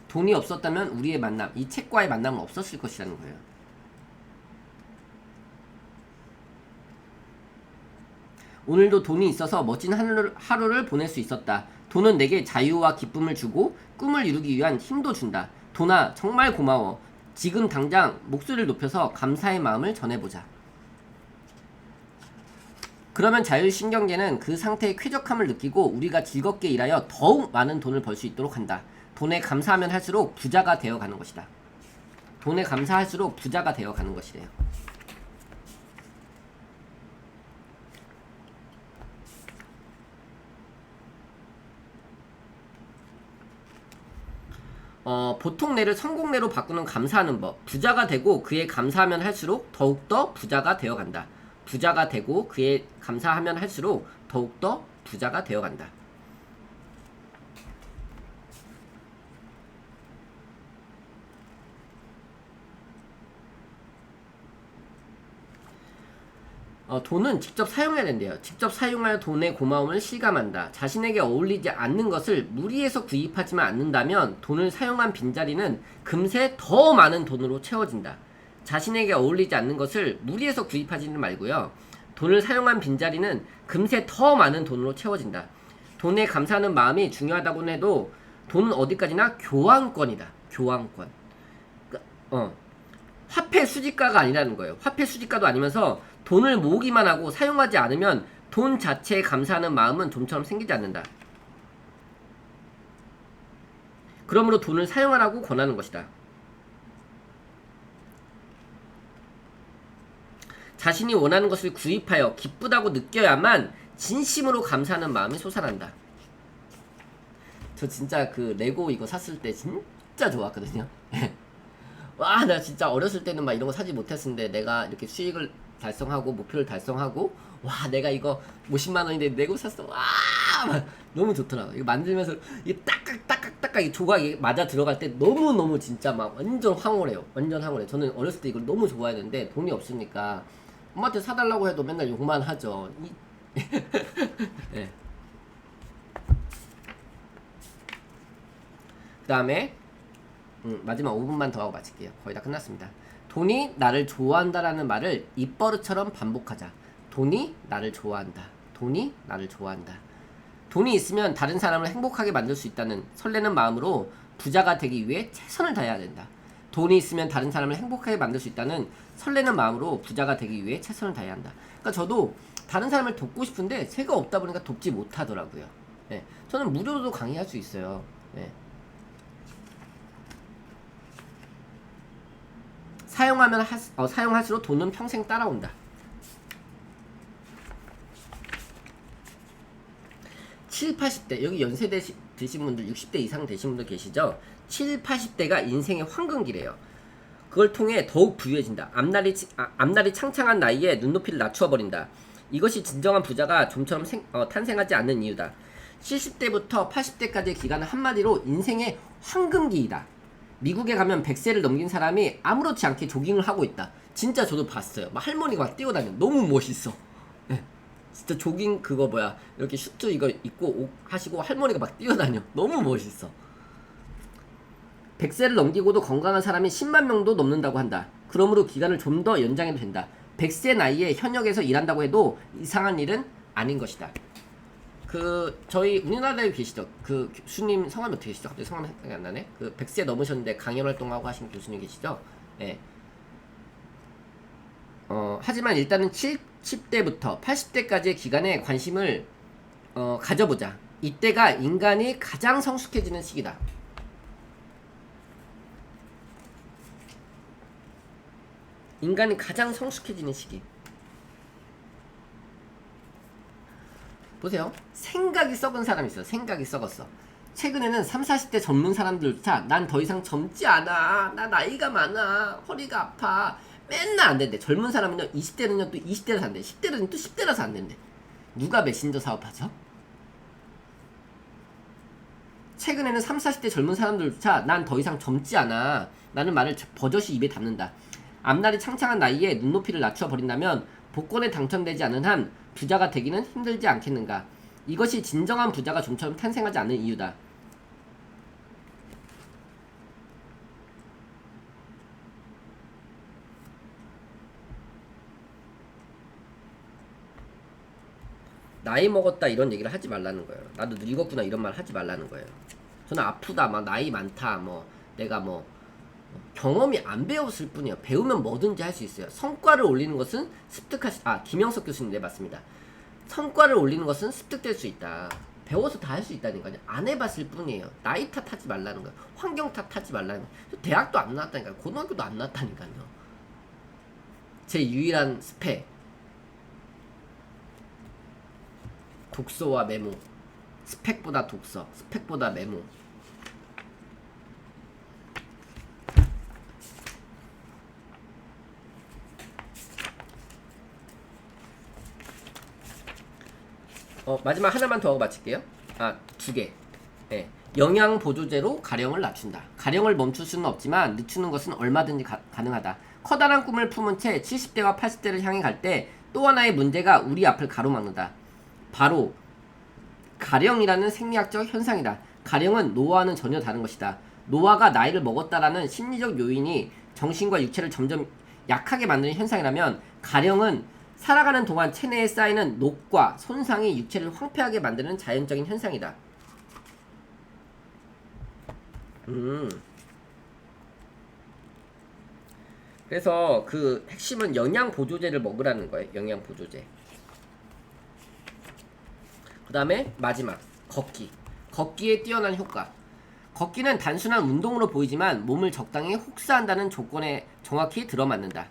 돈이 없었다면 우리의 만남, 이 책과의 만남은 없었을 것이라는 거예요. 오늘도 돈이 있어서 멋진 하루를 보낼 수 있었다. 돈은 내게 자유와 기쁨을 주고 꿈을 이루기 위한 힘도 준다. 돈아 정말 고마워. 지금 당장 목소리를 높여서 감사의 마음을 전해보자. 그러면 자율신경계는 그 상태의 쾌적함을 느끼고 우리가 즐겁게 일하여 더욱 많은 돈을 벌 수 있도록 한다. 돈에 감사하면 할수록 부자가 되어가는 것이다. 돈에 감사할수록 부자가 되어가는 것이래요. 보통 뇌를 성공뇌로 바꾸는 감사하는 법. 부자가 되고 그에 감사하면 할수록 더욱더 부자가 되어간다. 부자가 되고 그에 감사하면 할수록 더욱더 부자가 되어간다. 돈은 직접 사용해야 된대요. 직접 사용하여 돈의 고마움을 실감한다. 자신에게 어울리지 않는 것을 무리해서 구입하지만 않는다면 돈을 사용한 빈자리는 금세 더 많은 돈으로 채워진다. 자신에게 어울리지 않는 것을 무리해서 구입하지는 말고요. 돈을 사용한 빈자리는 금세 더 많은 돈으로 채워진다. 돈에 감사하는 마음이 중요하다고는 해도 돈은 어디까지나 교환권이다. 교환권. 화폐 수집가가 아니라는 거예요. 화폐 수집가도 아니면서 돈을 모으기만 하고 사용하지 않으면 돈 자체에 감사하는 마음은 좀처럼 생기지 않는다. 그러므로 돈을 사용하라고 권하는 것이다. 자신이 원하는 것을 구입하여 기쁘다고 느껴야만 진심으로 감사하는 마음이 솟아난다. 저 진짜 그 레고 이거 샀을 때 진짜 좋았거든요. 와, 나 진짜 어렸을 때는 막 이런 거 사지 못했었는데 내가 이렇게 수익을 달성하고 목표를 달성하고 와, 내가 이거 50만 원인데 레고 샀어. 와, 막 너무 좋더라고. 이거 만들면서 이게 딱딱딱딱딱 이 조각이 맞아 들어갈 때 너무너무 진짜 막 완전 황홀해요. 완전 황홀해. 저는 어렸을 때 이걸 너무 좋아했는데 돈이 없으니까 엄마한테 사달라고 해도 맨날 욕만 하죠. 네. 그 다음에 마지막 5분만 더 하고 마칠게요. 거의 다 끝났습니다. 돈이 나를 좋아한다라는 말을 입버릇처럼 반복하자. 돈이 나를 좋아한다. 돈이 나를 좋아한다. 돈이 있으면 다른 사람을 행복하게 만들 수 있다는 설레는 마음으로 부자가 되기 위해 최선을 다해야 된다. 돈이 있으면 다른 사람을 행복하게 만들 수 있다는 설레는 마음으로 부자가 되기 위해 최선을 다해야 한다. 그러니까 저도 다른 사람을 돕고 싶은데 새가 없다 보니까 돕지 못하더라고요. 네. 저는 무료로도 강의할 수 있어요. 네. 사용할수록 돈은 평생 따라온다. 7, 80대 여기 연세 드신 분들 60대 이상 되신 분들 계시죠? 7, 80대가 인생의 황금기래요. 그걸 통해 더욱 부유해진다. 앞날이 창창한 나이에 눈높이를 낮추어 버린다. 이것이 진정한 부자가 좀처럼 탄생하지 않는 이유다. 70대부터 80대까지의 기간은 한마디로 인생의 황금기이다. 미국에 가면 100세를 넘긴 사람이 아무렇지 않게 조깅을 하고 있다. 진짜 저도 봤어요. 막 할머니가 막 뛰어다녀. 너무 멋있어. 네. 진짜 조깅 그거 뭐야 이렇게 슈트 이거 입고 하시고 할머니가 막 뛰어다녀. 너무 멋있어. 100세를 넘기고도 건강한 사람이 10만 명도 넘는다고 한다. 그러므로 기간을 좀 더 연장해도 된다. 100세 나이에 현역에서 일한다고 해도 이상한 일은 아닌 것이다. 저희 우리나라에 계시죠? 그 교수님 성함이 어떻게 계시죠? 갑자기 성함이 생각이 안 나네? 100세 넘으셨는데 강연 활동하고 하신 교수님 계시죠? 예. 하지만 일단은 70대부터 80대까지의 기간에 관심을 가져보자. 이때가 인간이 가장 성숙해지는 시기다. 인간이 가장 성숙해지는 시기. 보세요. 생각이 썩은 사람이 있어요. 생각이 썩었어. 최근에는 30, 40대 젊은 사람들조차 난 더 이상 젊지 않아. 나 나이가 많아. 허리가 아파. 맨날 안 된대. 젊은 사람은요. 20대는요. 또 20대라서 안 돼. 10대는 또 10대라서 안 된대. 누가 메신저 사업하죠? 최근에는 30, 40대 젊은 사람들조차 난 더 이상 젊지 않아. 라는 말을 버젓이 입에 담는다. 앞날이 창창한 나이에 눈높이를 낮춰 버린다면 복권에 당첨되지 않은 한 부자가 되기는 힘들지 않겠는가. 이것이 진정한 부자가 좀처럼 탄생하지 않는 이유다. 나이 먹었다 이런 얘기를 하지 말라는 거예요. 나도 늙었구나 이런 말 하지 말라는 거예요. 저는 아프다 막 나이 많다 뭐 내가 뭐 경험이 안 배웠을 뿐이에요. 배우면 뭐든지 할 수 있어요. 성과를 올리는 것은 김영석 교수님 네 맞습니다. 성과를 올리는 것은 습득될 수 있다. 배워서 다 할 수 있다니까요. 안 해봤을 뿐이에요. 나이 탓하지 말라는 거예요. 환경 탓하지 말라는 거예요. 대학도 안 나왔다니까요. 고등학교도 안 나왔다니까요. 제 유일한 스펙 독서와 메모. 스펙보다 독서, 스펙보다 메모. 마지막 하나만 더 하고 마칠게요. 두 개. 예. 영양 보조제로 가령을 낮춘다. 가령을 멈출 수는 없지만 늦추는 것은 얼마든지 가능하다. 커다란 꿈을 품은 채 70대와 80대를 향해 갈 때 또 하나의 문제가 우리 앞을 가로막는다. 바로 가령이라는 생리학적 현상이다. 가령은 노화와는 전혀 다른 것이다. 노화가 나이를 먹었다라는 심리적 요인이 정신과 육체를 점점 약하게 만드는 현상이라면, 가령은 살아가는 동안 체내에 쌓이는 녹과 손상이 육체를 황폐하게 만드는 자연적인 현상이다. 그래서 그 핵심은 영양 보조제를 먹으라는 거예요. 영양 보조제. 그 다음에 마지막 걷기. 걷기에 뛰어난 효과. 걷기는 단순한 운동으로 보이지만 몸을 적당히 혹사한다는 조건에 정확히 들어맞는다.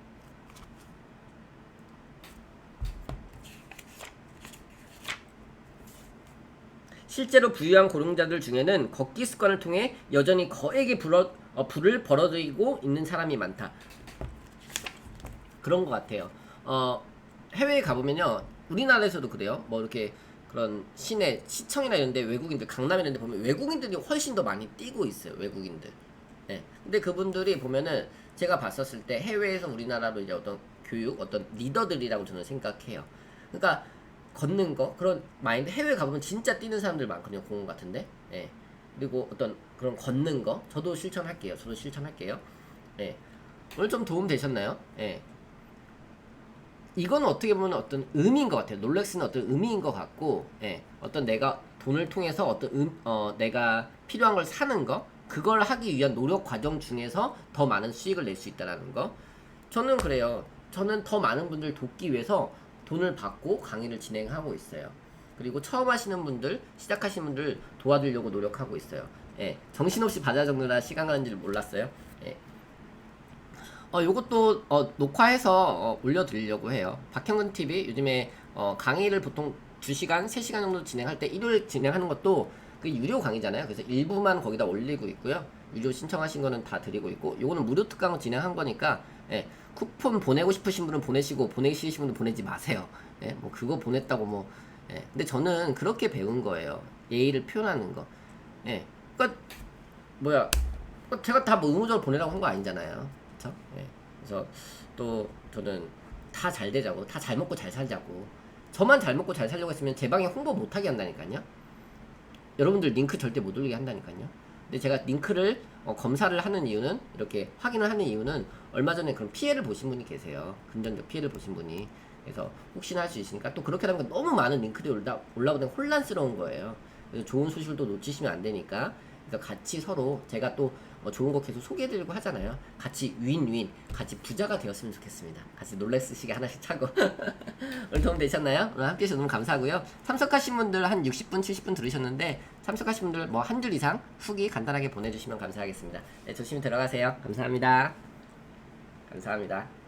실제로 부유한 고령자들 중에는 걷기 습관을 통해 여전히 거액의 부를 벌어들이고 있는 사람이 많다. 그런 것 같아요. 해외에 가보면요, 우리나라에서도 그래요. 뭐 이렇게 그런 시내, 시청이나 이런데 외국인들, 강남 이런데 보면 외국인들이 훨씬 더 많이 뛰고 있어요. 외국인들. 예. 근데 그분들이 보면은 제가 봤었을 때 해외에서 우리나라로 이제 어떤 교육, 어떤 리더들이라고 저는 생각해요. 그러니까 걷는 거, 그런 마인드, 해외 가보면 진짜 뛰는 사람들 많거든요. 공원 같은데. 예. 그리고 어떤 그런 걷는 거, 저도 실천할게요. 예. 오늘 좀 도움 되셨나요? 예. 이거는 어떻게 보면 어떤 의미인 것 같아요. 롤렉스는 어떤 의미인 것 같고, 예. 어떤 내가 돈을 통해서 어떤 내가 필요한 걸 사는 거, 그걸 하기 위한 노력 과정 중에서 더 많은 수익을 낼 수 있다는 거. 저는 그래요. 저는 더 많은 분들 돕기 위해서 돈을 받고 강의를 진행하고 있어요. 그리고 처음 하시는 분들, 시작하시는 분들 도와주려고 노력하고 있어요. 예. 정신없이 받아 적느라 시간 가는 줄 몰랐어요. 예. 요것도 녹화해서 올려드리려고 해요. 박형근 TV 요즘에 강의를 보통 2시간, 3시간 정도 진행할 때 일요일 진행하는 것도 그 유료 강의잖아요. 그래서 일부만 거기다 올리고 있고요. 유료 신청하신 거는 다 드리고 있고, 요거는 무료 특강으로 진행한 거니까, 예, 쿠폰 보내고 싶으신 분은 보내시고 보내기 싫으신 분은 보내지 마세요. 예, 뭐 그거 보냈다고 뭐, 예. 근데 저는 그렇게 배운 거예요. 예의를 표현하는 거. 예. 그러니까 뭐야, 제가 다 뭐 의무적으로 보내라고 한 거 아니잖아요. 그쵸? 예. 그래서 또 저는 다 잘 되자고, 다 잘 먹고 잘 살자고, 저만 잘 먹고 잘 살려고 했으면 제 방에 홍보 못하게 한다니까요. 여러분들 링크 절대 못 올리게 한다니까요. 근데 제가 링크를 검사를 하는 이유는, 이렇게 확인을 하는 이유는, 얼마 전에 그런 피해를 보신 분이 계세요. 금전적 피해를 보신 분이. 그래서 혹시나 할 수 있으니까, 또 그렇게 하면 너무 많은 링크들이 올라오면 혼란스러운 거예요. 그래서 좋은 소식도 놓치시면 안 되니까, 그래서 같이 서로, 제가 또 좋은 거 계속 소개해드리고 하잖아요. 같이 윈윈, 같이 부자가 되었으면 좋겠습니다. 같이 롤렉스 시계 하나씩 차고. 오늘 도움 되셨나요? 오늘 함께 해주셔서 너무 감사하고요. 참석하신 분들 한 60분, 70분 들으셨는데, 참석하신 분들 뭐 한 줄 이상 후기 간단하게 보내주시면 감사하겠습니다. 네, 조심히 들어가세요. 감사합니다. 감사합니다.